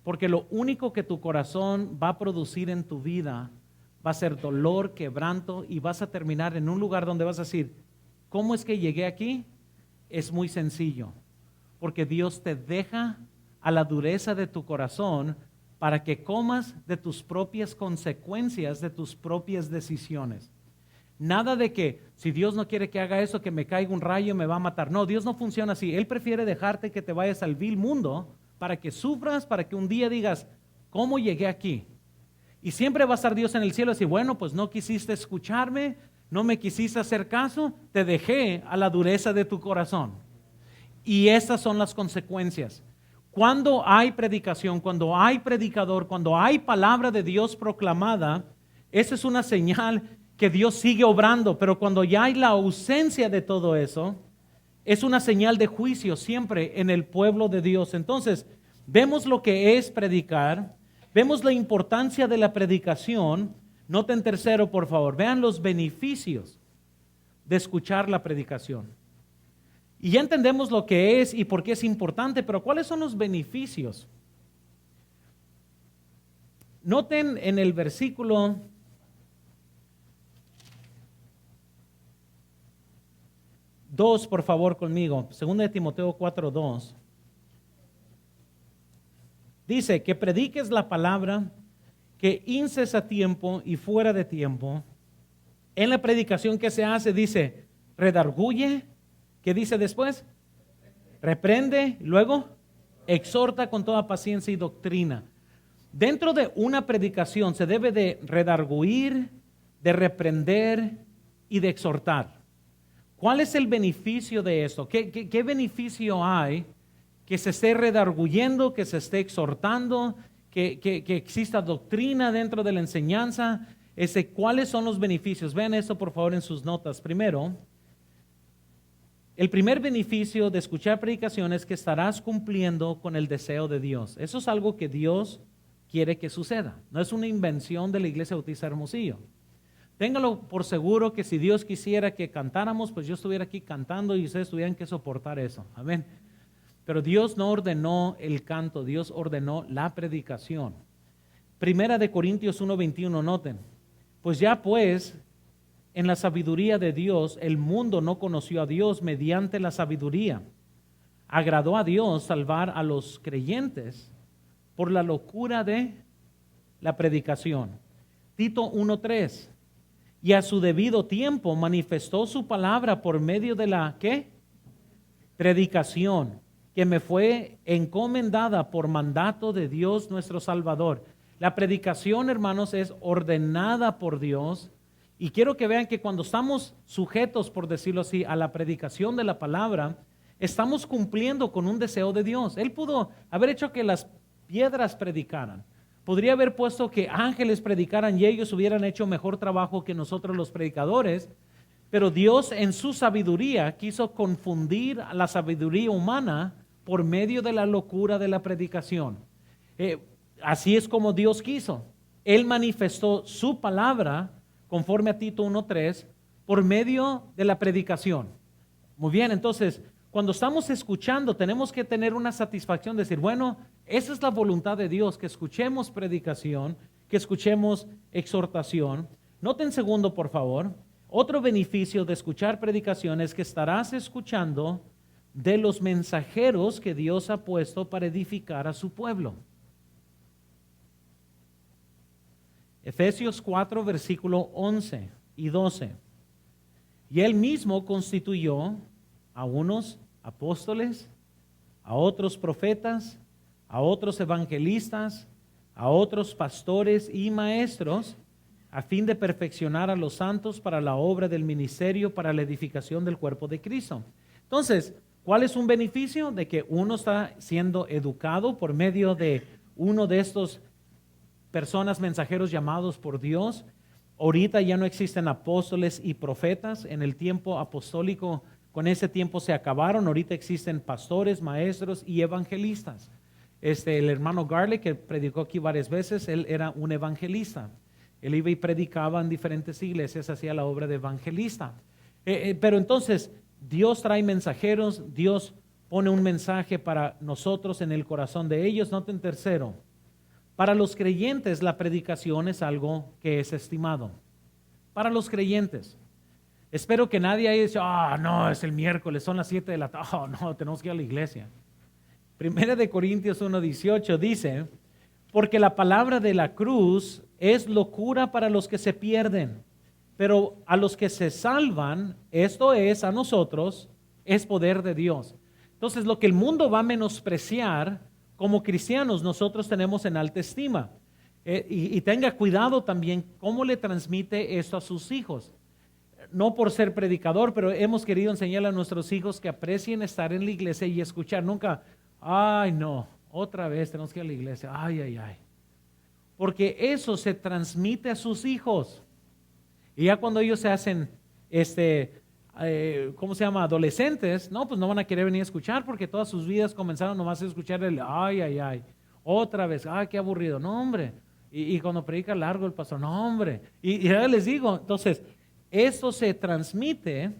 Porque lo único que tu corazón va a producir en tu vida va a ser dolor, quebranto, y vas a terminar en un lugar donde vas a decir, ¿cómo es que llegué aquí? Es muy sencillo. Porque Dios te deja a la dureza de tu corazón para que comas de tus propias consecuencias, de tus propias decisiones. Nada de que si Dios no quiere que haga eso, que me caiga un rayo, me va a matar. No, Dios no funciona así. Él prefiere dejarte que te vayas al vil mundo para que sufras, para que un día digas, ¿cómo llegué aquí? Y siempre va a estar Dios en el cielo y decir, bueno, pues no quisiste escucharme, no me quisiste hacer caso, te dejé a la dureza de tu corazón. Y estas son las consecuencias. Cuando hay predicación, cuando hay predicador, cuando hay palabra de Dios proclamada, esa es una señal que Dios sigue obrando. Pero cuando ya hay la ausencia de todo eso, es una señal de juicio siempre en el pueblo de Dios. Entonces, vemos lo que es predicar, vemos la importancia de la predicación. Noten tercero, por favor, vean los beneficios de escuchar la predicación. Y ya entendemos lo que es y por qué es importante, pero ¿cuáles son los beneficios? Noten en el versículo 2, por favor, conmigo, 2 de Timoteo 4:2. Dice que prediques la palabra, que inces a tiempo y fuera de tiempo. En la predicación que se hace dice, redarguye. ¿Qué dice después? Reprende, luego exhorta con toda paciencia y doctrina. Dentro de una predicación se debe de redarguir, de reprender y de exhortar. ¿Cuál es el beneficio de esto? ¿Qué beneficio hay que se esté redarguyendo, que se esté exhortando, que exista doctrina dentro de la enseñanza? ¿Cuáles son los beneficios? Vean esto por favor en sus notas. Primero, el primer beneficio de escuchar predicaciones es que estarás cumpliendo con el deseo de Dios. Eso es algo que Dios quiere que suceda. No es una invención de la Iglesia Bautista Hermosillo. Téngalo por seguro que si Dios quisiera que cantáramos, pues yo estuviera aquí cantando y ustedes tuvieran que soportar eso. Amén. Pero Dios no ordenó el canto, Dios ordenó la predicación. Primera de Corintios 1:21, noten. Pues ya pues, en la sabiduría de Dios, el mundo no conoció a Dios mediante la sabiduría. Agradó a Dios salvar a los creyentes por la locura de la predicación. Tito 1:3. Y a su debido tiempo manifestó su palabra por medio de la ¿qué? Predicación, que me fue encomendada por mandato de Dios nuestro Salvador. La predicación, hermanos, es ordenada por Dios. Y quiero que vean que cuando estamos sujetos, por decirlo así, a la predicación de la palabra, estamos cumpliendo con un deseo de Dios. Él pudo haber hecho que las piedras predicaran. Podría haber puesto que ángeles predicaran y ellos hubieran hecho mejor trabajo que nosotros los predicadores. Pero Dios en su sabiduría quiso confundir a la sabiduría humana por medio de la locura de la predicación. Así es como Dios quiso. Él manifestó su palabra conforme a Tito 1:3, por medio de la predicación. Muy bien, entonces, cuando estamos escuchando, tenemos que tener una satisfacción de decir, bueno, esa es la voluntad de Dios, que escuchemos predicación, que escuchemos exhortación. Noten segundo, por favor, otro beneficio de escuchar predicación es que estarás escuchando de los mensajeros que Dios ha puesto para edificar a su pueblo. Efesios 4, versículo 11 y 12. Y él mismo constituyó a unos apóstoles, a otros profetas, a otros evangelistas, a otros pastores y maestros, a fin de perfeccionar a los santos para la obra del ministerio, para la edificación del cuerpo de Cristo. Entonces, ¿cuál es un beneficio? De que uno está siendo educado por medio de uno de estos personas, mensajeros llamados por Dios. Ahorita ya no existen apóstoles y profetas. En el tiempo apostólico, con ese tiempo se acabaron. Ahorita existen pastores, maestros y evangelistas. El hermano Garley, que predicó aquí varias veces, él era un evangelista. Él iba y predicaba en diferentes iglesias, hacía la obra de evangelista. Pero entonces, Dios trae mensajeros, Dios pone un mensaje para nosotros en el corazón de ellos. Noten tercero, para los creyentes la predicación es algo que es estimado. Para los creyentes. Espero que nadie haya dicho, no, es el miércoles, son las 7 de la tarde, no, tenemos que ir a la iglesia. Primera de Corintios 1:18 dice, porque la palabra de la cruz es locura para los que se pierden, pero a los que se salvan, esto es a nosotros, es poder de Dios. Entonces, lo que el mundo va a menospreciar, como cristianos, nosotros tenemos en alta estima. Y tenga cuidado también cómo le transmite esto a sus hijos. No por ser predicador, pero hemos querido enseñarle a nuestros hijos que aprecien estar en la iglesia y escuchar. Nunca, ay no, otra vez tenemos que ir a la iglesia, ay, ay, ay. Porque eso se transmite a sus hijos. Y ya cuando ellos se hacen, ¿cómo se llama? Adolescentes, no, pues no van a querer venir a escuchar porque todas sus vidas comenzaron nomás a escuchar el ay, ay, ay. Otra vez, ay, qué aburrido, no, hombre. Y cuando predica largo el pastor, no, hombre. Y ya les digo, entonces, eso se transmite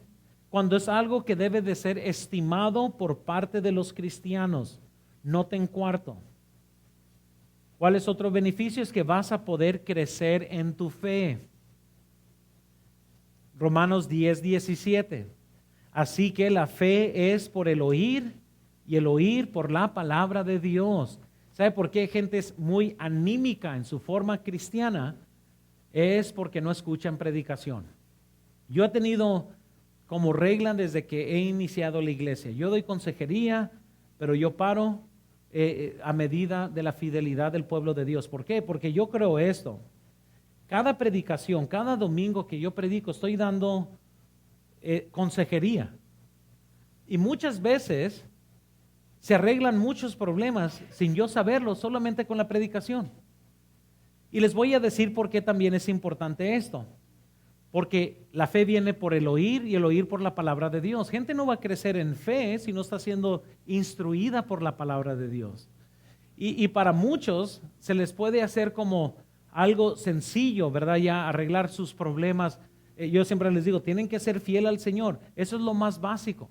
cuando es algo que debe de ser estimado por parte de los cristianos. Noten cuarto. ¿Cuál es otro beneficio? Es que vas a poder crecer en tu fe. Romanos 10:17. Así que la fe es por el oír y el oír por la palabra de Dios. ¿Sabe por qué gente es muy anímica en su forma cristiana? Es porque no escuchan predicación. Yo he tenido como regla desde que he iniciado la iglesia. Yo doy consejería, pero yo paro a medida de la fidelidad del pueblo de Dios. ¿Por qué? Porque yo creo esto. Cada predicación, cada domingo que yo predico, estoy dando consejería. Y muchas veces se arreglan muchos problemas sin yo saberlo, solamente con la predicación. Y les voy a decir por qué también es importante esto. Porque la fe viene por el oír y el oír por la palabra de Dios. Gente no va a crecer en fe si no está siendo instruida por la palabra de Dios. Y para muchos se les puede hacer como algo sencillo, ¿verdad? Ya arreglar sus problemas. Yo siempre les digo, tienen que ser fiel al Señor. Eso es lo más básico.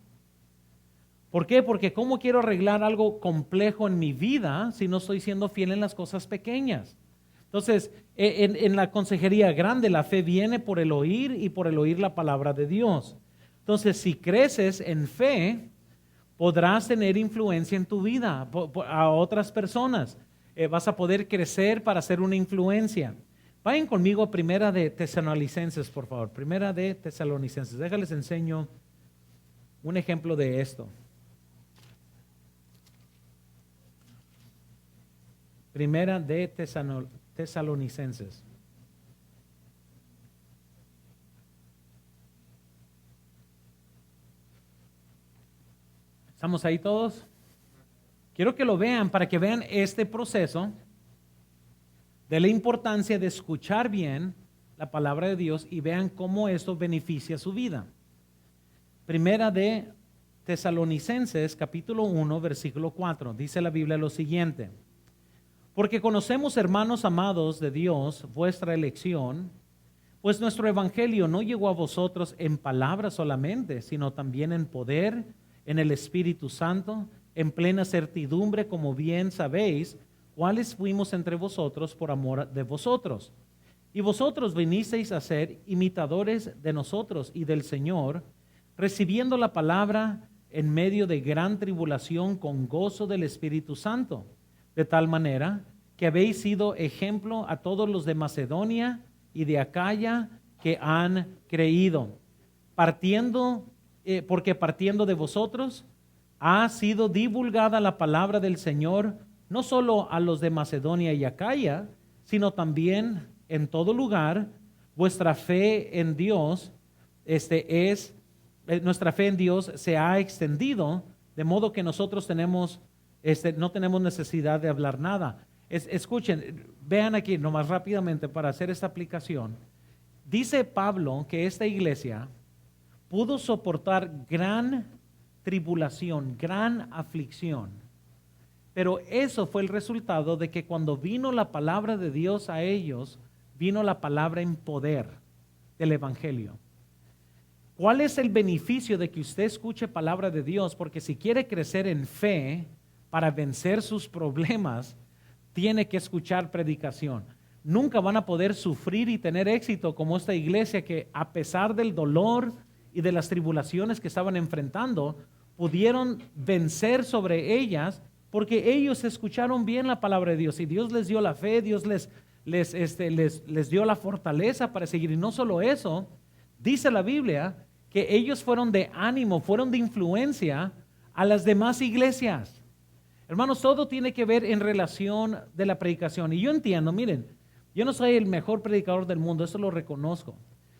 ¿Por qué? Porque ¿cómo quiero arreglar algo complejo en mi vida si no estoy siendo fiel en las cosas pequeñas? Entonces, en la consejería grande, la fe viene por el oír y por el oír la palabra de Dios. Entonces, si creces en fe, podrás tener influencia en tu vida a otras personas. Vas a poder crecer para ser una influencia. Vayan conmigo a Primera de Tesalonicenses, por favor. Primera de Tesalonicenses. Déjales enseño un ejemplo de esto. Primera de Tesalonicenses. ¿Estamos ahí todos? Quiero que lo vean para que vean este proceso de la importancia de escuchar bien la palabra de Dios y vean cómo esto beneficia su vida. Primera de Tesalonicenses, capítulo 1, versículo 4. Dice la Biblia lo siguiente. Porque conocemos, hermanos amados de Dios, vuestra elección, pues nuestro evangelio no llegó a vosotros en palabras solamente, sino también en poder, en el Espíritu Santo, en plena certidumbre, como bien sabéis, cuáles fuimos entre vosotros por amor de vosotros. Y vosotros vinisteis a ser imitadores de nosotros y del Señor, recibiendo la palabra en medio de gran tribulación con gozo del Espíritu Santo, de tal manera que habéis sido ejemplo a todos los de Macedonia y de Acaya que han creído. Porque partiendo de vosotros ha sido divulgada la palabra del Señor, no solo a los de Macedonia y Acaya, sino también en todo lugar. Vuestra fe en Dios nuestra fe en Dios se ha extendido, de modo que nosotros no tenemos necesidad de hablar nada. Escuchen, vean aquí nomás rápidamente para hacer esta aplicación. Dice Pablo que esta iglesia pudo soportar gran tribulación, gran aflicción, pero eso fue el resultado de que cuando vino la palabra de Dios a ellos, vino la palabra en poder del evangelio. ¿Cuál es el beneficio de que usted escuche palabra de Dios? Porque si quiere crecer en fe para vencer sus problemas, tiene que escuchar predicación. Nunca van a poder sufrir y tener éxito como esta iglesia que, a pesar del dolor y de las tribulaciones que estaban enfrentando, pudieron vencer sobre ellas porque ellos escucharon bien la palabra de Dios y Dios les dio la fe, Dios les les dio la fortaleza para seguir. Y no solo eso, dice la Biblia que ellos fueron de ánimo, fueron de influencia a las demás iglesias. Hermanos, todo tiene que ver en relación de la predicación. Y yo entiendo, miren, yo no soy el mejor predicador del mundo, eso lo reconozco.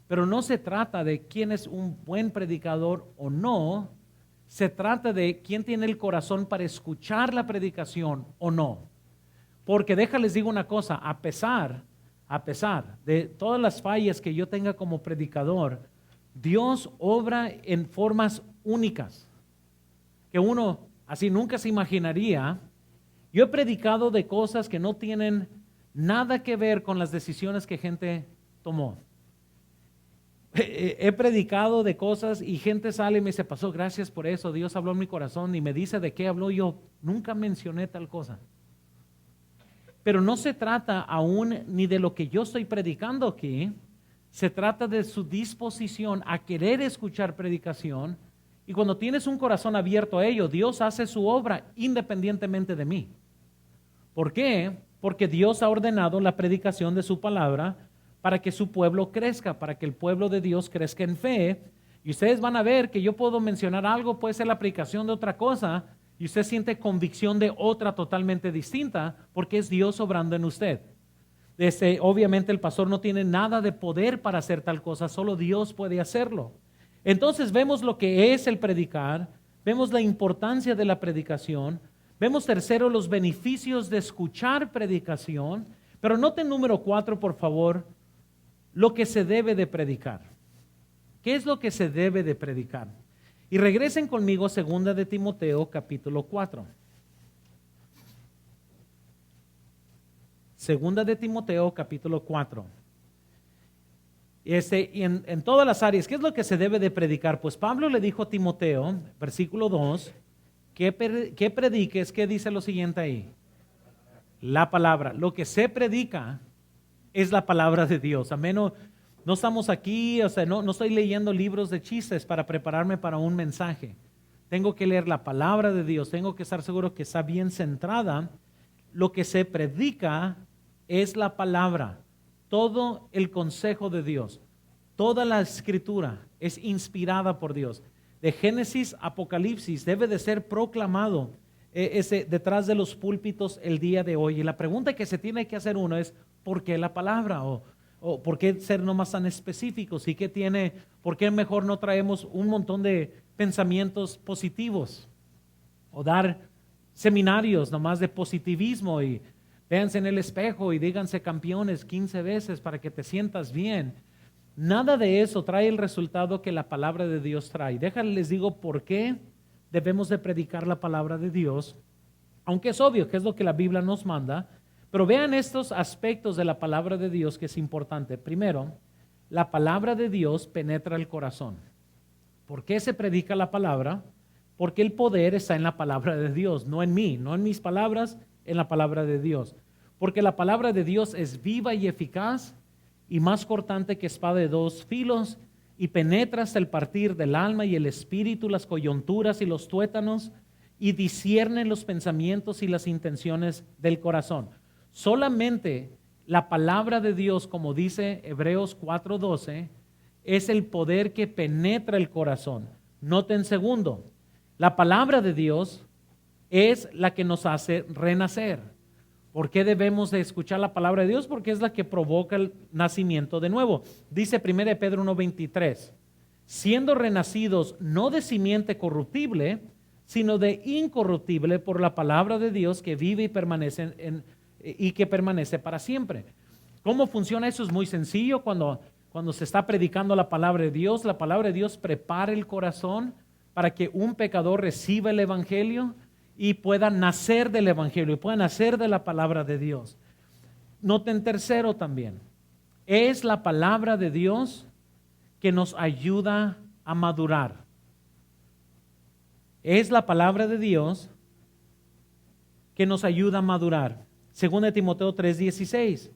Pero no se trata de quién es un buen predicador o no. Se trata de quién tiene el corazón para escuchar la predicación o no. Porque déjales digo una cosa, a pesar de todas las fallas que yo tenga como predicador, Dios obra en formas únicas que uno así nunca se imaginaría. Yo he predicado de cosas que no tienen nada que ver con las decisiones que gente tomó. He predicado de cosas y gente sale y me dice, pastor, gracias por eso, Dios habló en mi corazón, y me dice de qué habló. Yo nunca mencioné tal cosa. Pero no se trata aún ni de lo que yo estoy predicando aquí, se trata de su disposición a querer escuchar predicación, y cuando tienes un corazón abierto a ello, Dios hace su obra independientemente de mí. ¿Por qué? Porque Dios ha ordenado la predicación de su palabra para que su pueblo crezca, para que el pueblo de Dios crezca en fe. Y ustedes van a ver que yo puedo mencionar algo, puede ser la predicación de otra cosa, y usted siente convicción de otra totalmente distinta, porque es Dios obrando en usted. Obviamente el pastor no tiene nada de poder para hacer tal cosa, solo Dios puede hacerlo. Entonces vemos lo que es el predicar, vemos la importancia de la predicación, vemos tercero los beneficios de escuchar predicación, pero noten número 4, por favor, lo que se debe de predicar. ¿Qué es lo que se debe de predicar? Y regresen conmigo a 2 de Timoteo capítulo 4. 2 de Timoteo capítulo 4. Y en todas las áreas, ¿qué es lo que se debe de predicar? Pues Pablo le dijo a Timoteo, versículo 2, que prediques. ¿Qué dice lo siguiente ahí? La palabra. Lo que se predica es la palabra de Dios. Amén. No estamos aquí, no estoy leyendo libros de chistes para prepararme para un mensaje. Tengo que leer la palabra de Dios, tengo que estar seguro que está bien centrada. Lo que se predica es la palabra, todo el consejo de Dios, toda la escritura es inspirada por Dios. De Génesis a Apocalipsis debe de ser proclamado detrás de los púlpitos el día de hoy. Y la pregunta que se tiene que hacer uno es, ¿por qué la palabra? ¿O por qué ser nomás tan específicos? ¿Y por qué mejor no traemos un montón de pensamientos positivos? O dar seminarios nomás de positivismo y véanse en el espejo y díganse campeones 15 veces para que te sientas bien. Nada de eso trae el resultado que la palabra de Dios trae. Les digo por qué debemos de predicar la palabra de Dios, aunque es obvio que es lo que la Biblia nos manda. Pero vean estos aspectos de la palabra de Dios que es importante. Primero, la palabra de Dios penetra el corazón. ¿Por qué se predica la palabra? Porque el poder está en la palabra de Dios, no en mí, no en mis palabras, en la palabra de Dios. Porque la palabra de Dios es viva y eficaz y más cortante que espada de 2 filos y penetra hasta el partir del alma y el espíritu, las coyunturas y los tuétanos, y discierne los pensamientos y las intenciones del corazón. Solamente la palabra de Dios, como dice Hebreos 4:12, es el poder que penetra el corazón. Noten segundo, la palabra de Dios es la que nos hace renacer. ¿Por qué debemos de escuchar la palabra de Dios? Porque es la que provoca el nacimiento de nuevo. Dice 1 Pedro 1:23, siendo renacidos no de simiente corruptible, sino de incorruptible por la palabra de Dios que vive y que permanece para siempre. ¿Cómo funciona eso? Es muy sencillo. Cuando se está predicando la palabra de Dios prepara el corazón para que un pecador reciba el evangelio y pueda nacer del evangelio y pueda nacer de la palabra de Dios. Noten tercero también, es la palabra de Dios que nos ayuda a madurar. Es la palabra de Dios que nos ayuda a madurar. 2 Timoteo 3:16,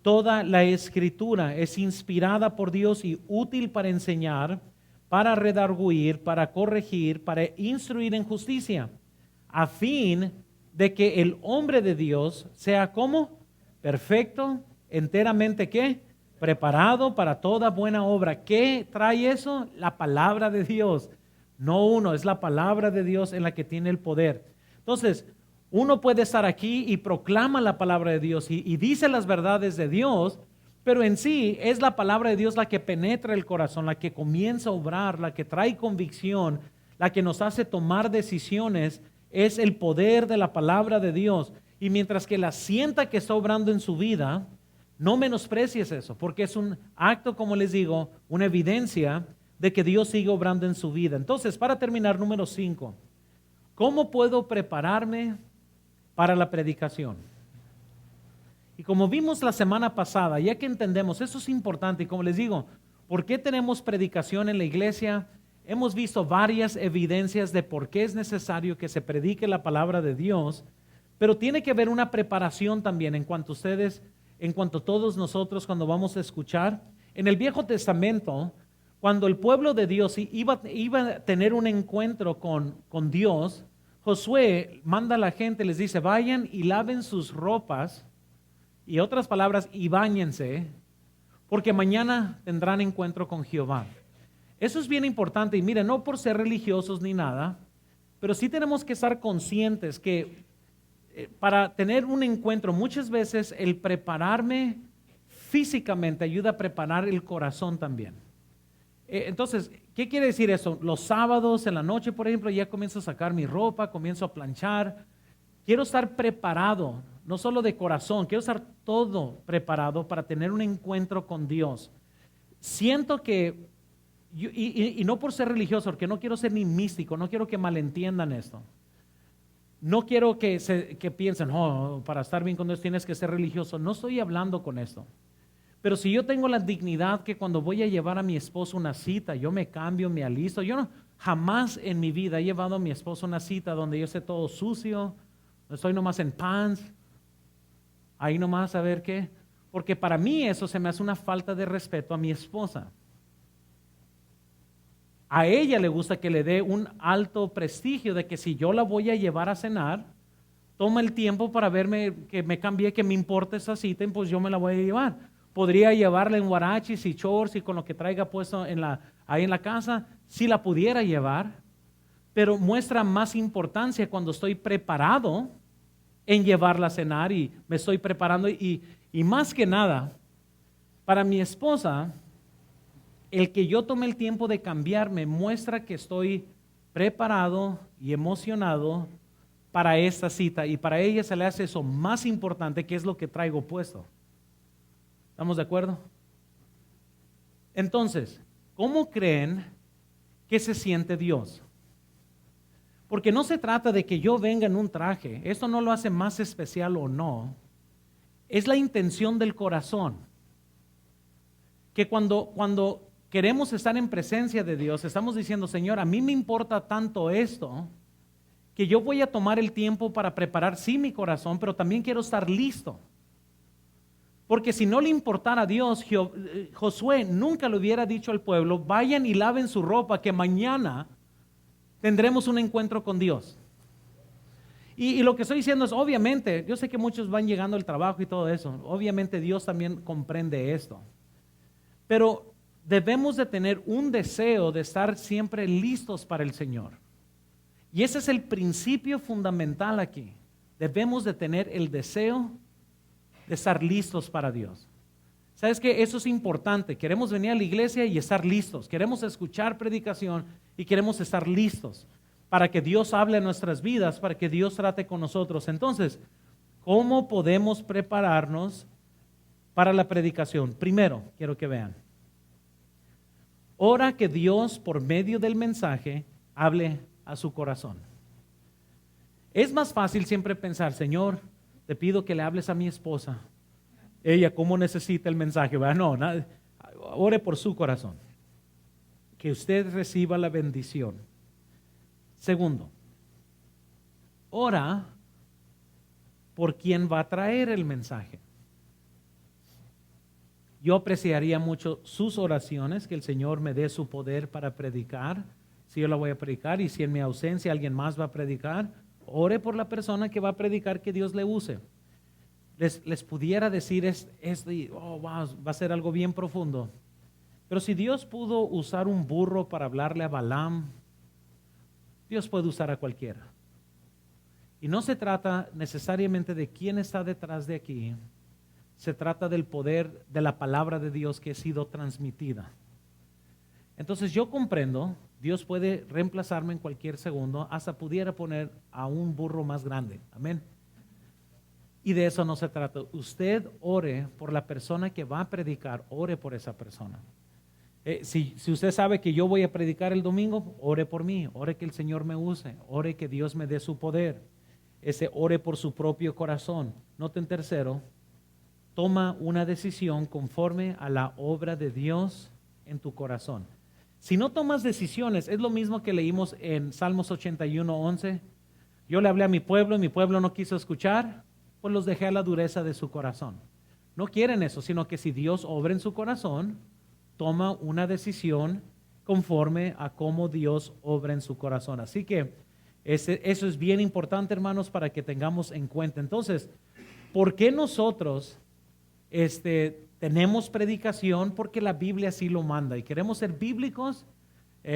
toda la escritura es inspirada por Dios y útil para enseñar, para redarguir, para corregir, para instruir en justicia, a fin de que el hombre de Dios sea como perfecto, enteramente ¿qué? Preparado para toda buena obra. ¿Qué trae eso? La palabra de Dios. No uno, es la palabra de Dios en la que tiene el poder. Entonces, uno puede estar aquí y proclama la palabra de Dios y dice las verdades de Dios, pero en sí es la palabra de Dios la que penetra el corazón, la que comienza a obrar, la que trae convicción, la que nos hace tomar decisiones. Es el poder de la palabra de Dios. Y mientras que la sienta que está obrando en su vida, no menosprecies eso, porque es un acto, como les digo, una evidencia de que Dios sigue obrando en su vida. Entonces, para terminar, número 5, ¿cómo puedo prepararme para la predicación? Y como vimos la semana pasada, ya que entendemos, eso es importante, y como les digo, ¿por qué tenemos predicación en la iglesia? Hemos visto varias evidencias de por qué es necesario que se predique la palabra de Dios, pero tiene que haber una preparación también en cuanto a ustedes, en cuanto a todos nosotros cuando vamos a escuchar. En el Viejo Testamento, cuando el pueblo de Dios iba a tener un encuentro con Dios, Josué manda a la gente, les dice, vayan y laven sus ropas, y otras palabras, y báñense, porque mañana tendrán encuentro con Jehová. Eso es bien importante, y miren, no por ser religiosos ni nada, pero sí tenemos que estar conscientes que para tener un encuentro, muchas veces el prepararme físicamente ayuda a preparar el corazón también. Entonces, ¿qué quiere decir eso? Los sábados en la noche, por ejemplo, ya comienzo a sacar mi ropa, comienzo a planchar. Quiero estar preparado, no solo de corazón, quiero estar todo preparado para tener un encuentro con Dios. Siento que, y no por ser religioso, porque no quiero ser ni místico, no quiero que malentiendan esto. No quiero que piensen, oh, para estar bien con Dios tienes que ser religioso. No estoy hablando con esto. Pero si yo tengo la dignidad que cuando voy a llevar a mi esposo una cita, yo me cambio, me alisto. Yo jamás en mi vida he llevado a mi esposo una cita donde yo esté todo sucio, estoy nomás en pants, ahí nomás a ver qué. Porque para mí eso se me hace una falta de respeto a mi esposa. A ella le gusta que le dé un alto prestigio de que si yo la voy a llevar a cenar, toma el tiempo para verme, que me cambie, que me importe esa cita, y pues yo me la voy a llevar. Podría llevarla en huarachis y shorts y con lo que traiga puesto ahí en la casa, si la pudiera llevar, pero muestra más importancia cuando estoy preparado en llevarla a cenar y me estoy preparando. Y más que nada, para mi esposa, el que yo tome el tiempo de cambiarme muestra que estoy preparado y emocionado para esta cita, y para ella se le hace eso más importante, que es lo que traigo puesto. ¿Estamos de acuerdo? Entonces, ¿cómo creen que se siente Dios? Porque no se trata de que yo venga en un traje, esto no lo hace más especial o no, es la intención del corazón. Que cuando queremos estar en presencia de Dios, estamos diciendo, Señor, a mí me importa tanto esto, que yo voy a tomar el tiempo para preparar, sí, mi corazón, pero también quiero estar listo. Porque si no le importara a Dios, Josué nunca le hubiera dicho al pueblo, vayan y laven su ropa, que mañana tendremos un encuentro con Dios. Y lo que estoy diciendo es, obviamente, yo sé que muchos van llegando al trabajo y todo eso, obviamente Dios también comprende esto. Pero debemos de tener un deseo de estar siempre listos para el Señor. Y ese es el principio fundamental aquí. Debemos de tener el deseo de estar listos para Dios. ¿Sabes qué? Eso es importante. Queremos venir a la iglesia y estar listos. Queremos escuchar predicación y queremos estar listos para que Dios hable en nuestras vidas, para que Dios trate con nosotros. Entonces, ¿cómo podemos prepararnos para la predicación? Primero, quiero que vean. Ora que Dios, por medio del mensaje, hable a su corazón. Es más fácil siempre pensar, Señor, te pido que le hables a mi esposa. Ella, ¿cómo necesita el mensaje? No, ore por su corazón. Que usted reciba la bendición. Segundo, ora por quien va a traer el mensaje. Yo apreciaría mucho sus oraciones, que el Señor me dé su poder para predicar, si yo la voy a predicar, y si en mi ausencia alguien más va a predicar, ore por la persona que va a predicar, que Dios le use. les pudiera decir esto y, oh, wow, va a ser algo bien profundo. Pero si Dios pudo usar un burro para hablarle a Balaam, Dios puede usar a cualquiera. Y no se trata necesariamente de quién está detrás de aquí, se trata del poder de la palabra de Dios que ha sido transmitida. Entonces yo comprendo, Dios puede reemplazarme en cualquier segundo, hasta pudiera poner a un burro más grande. Amén. Y de eso no se trata. Usted ore por la persona que va a predicar, ore por esa persona. Si usted sabe que yo voy a predicar el domingo, ore por mí, ore que el Señor me use, ore que Dios me dé su poder. Ore por su propio corazón. Noten tercero, toma una decisión conforme a la obra de Dios en tu corazón. Si no tomas decisiones, es lo mismo que leímos en Salmos 81:11. Yo le hablé a mi pueblo y mi pueblo no quiso escuchar, pues los dejé a la dureza de su corazón. No quieren eso, sino que si Dios obra en su corazón, toma una decisión conforme a cómo Dios obra en su corazón. Así que eso es bien importante, hermanos, para que tengamos en cuenta. Entonces, ¿por qué nosotros tenemos predicación? Porque la Biblia así lo manda y queremos ser bíblicos.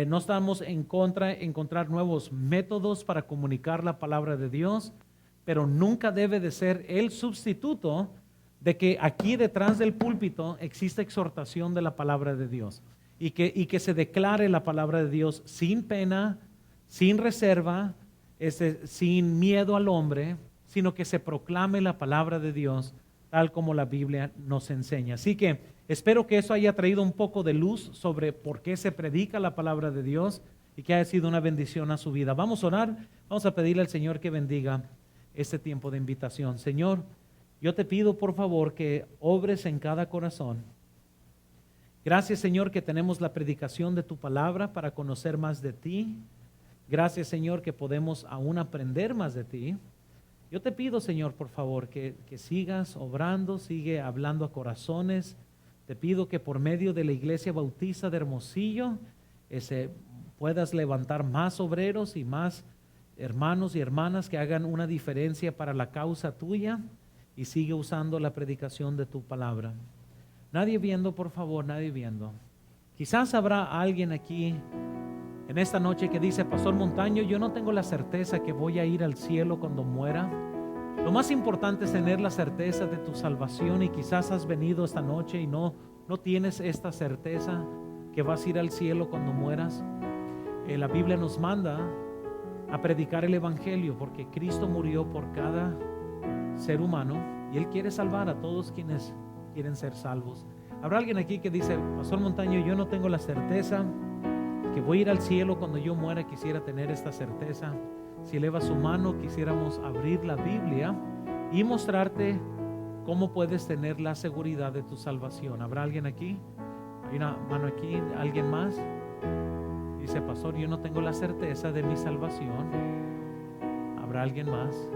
No estamos en contra de encontrar nuevos métodos para comunicar la palabra de Dios, pero nunca debe de ser el sustituto de que aquí detrás del púlpito existe exhortación de la palabra de Dios y que se declare la palabra de Dios sin pena, sin reserva, sin miedo al hombre, sino que se proclame la palabra de Dios tal como la Biblia nos enseña. Así que espero que eso haya traído un poco de luz sobre por qué se predica la palabra de Dios y que haya sido una bendición a su vida. Vamos a orar, vamos a pedirle al Señor que bendiga este tiempo de invitación. Señor, yo te pido por favor que obres en cada corazón. Gracias, Señor, que tenemos la predicación de tu palabra para conocer más de ti. Gracias, Señor, que podemos aún aprender más de ti. Yo te pido, Señor, por favor, que sigas obrando, sigue hablando a corazones. Te pido que por medio de la Iglesia Bautista de Hermosillo puedas levantar más obreros y más hermanos y hermanas que hagan una diferencia para la causa tuya, y sigue usando la predicación de tu palabra. Nadie viendo, por favor, nadie viendo. Quizás habrá alguien aquí en esta noche que dice: Pastor Montaño, yo no tengo la certeza que voy a ir al cielo cuando muera. Lo más importante es tener la certeza de tu salvación, y quizás has venido esta noche y no tienes esta certeza que vas a ir al cielo cuando mueras. La Biblia nos manda a predicar el Evangelio porque Cristo murió por cada ser humano y Él quiere salvar a todos quienes quieren ser salvos. Habrá alguien aquí que dice: Pastor Montaño, yo no tengo la certeza que voy a ir al cielo cuando yo muera. Quisiera tener esta certeza. Si eleva su mano, quisiéramos abrir la Biblia y mostrarte cómo puedes tener la seguridad de tu salvación. ¿Habrá alguien aquí? Hay una mano aquí. ¿Alguien más? Dice: Pastor, yo no tengo la certeza de mi salvación. ¿Habrá alguien más?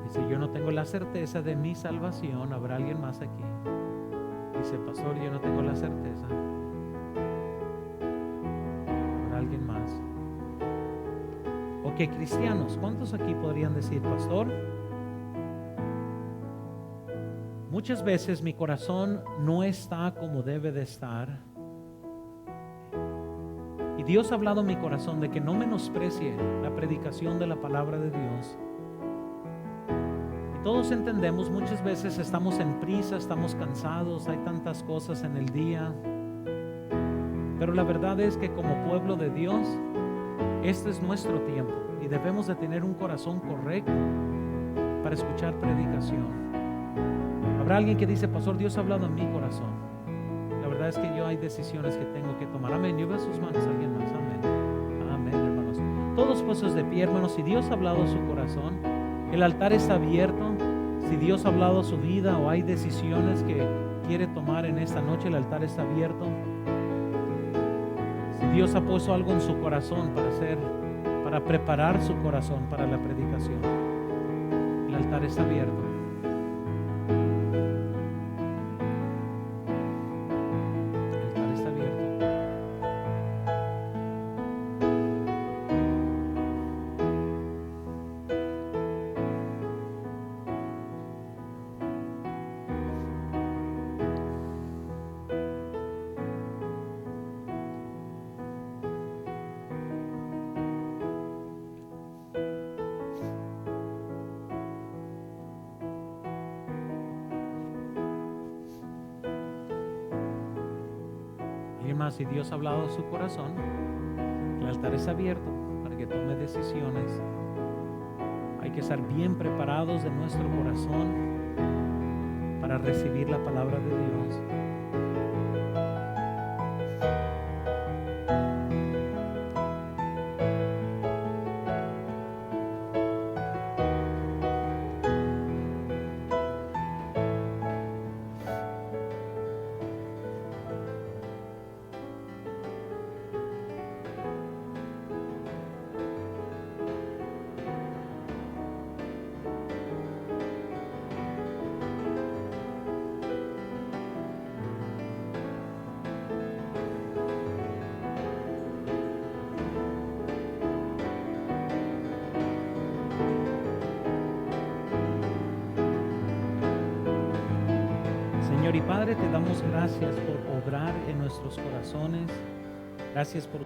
Dice: yo no tengo la certeza de mi salvación. ¿Habrá alguien más aquí? Dice: Pastor, yo no tengo la certeza. ¿Habrá alguien más? Ok, cristianos, ¿cuántos aquí podrían decir: Pastor, muchas veces mi corazón no está como debe de estar, y Dios ha hablado en mi corazón de que no menosprecie la predicación de la palabra de Dios? Y todos entendemos, muchas veces estamos en prisa, estamos cansados, hay tantas cosas en el día, pero la verdad es que como pueblo de Dios, este es nuestro tiempo y debemos de tener un corazón correcto para escuchar predicación. Habrá alguien que dice: Pastor, Dios ha hablado en mi corazón. La verdad es que yo hay decisiones que tengo que tomar. Amén. Yo veo sus manos. Alguien más. Amén. Amén, hermanos. Todos puestos de pie, hermanos. Si Dios ha hablado a su corazón, el altar está abierto. Si Dios ha hablado a su vida o hay decisiones que quiere tomar en esta noche, el altar está abierto. Si Dios ha puesto algo en su corazón para preparar su corazón para la predicación, el altar está abierto. El altar está abierto. alguien más, si Dios ha hablado a su corazón, el altar es abierto para que tome decisiones. Hay que estar bien preparados de nuestro corazón para recibir la palabra de Dios. Señor y Padre, te damos gracias por obrar en nuestros corazones. Gracias por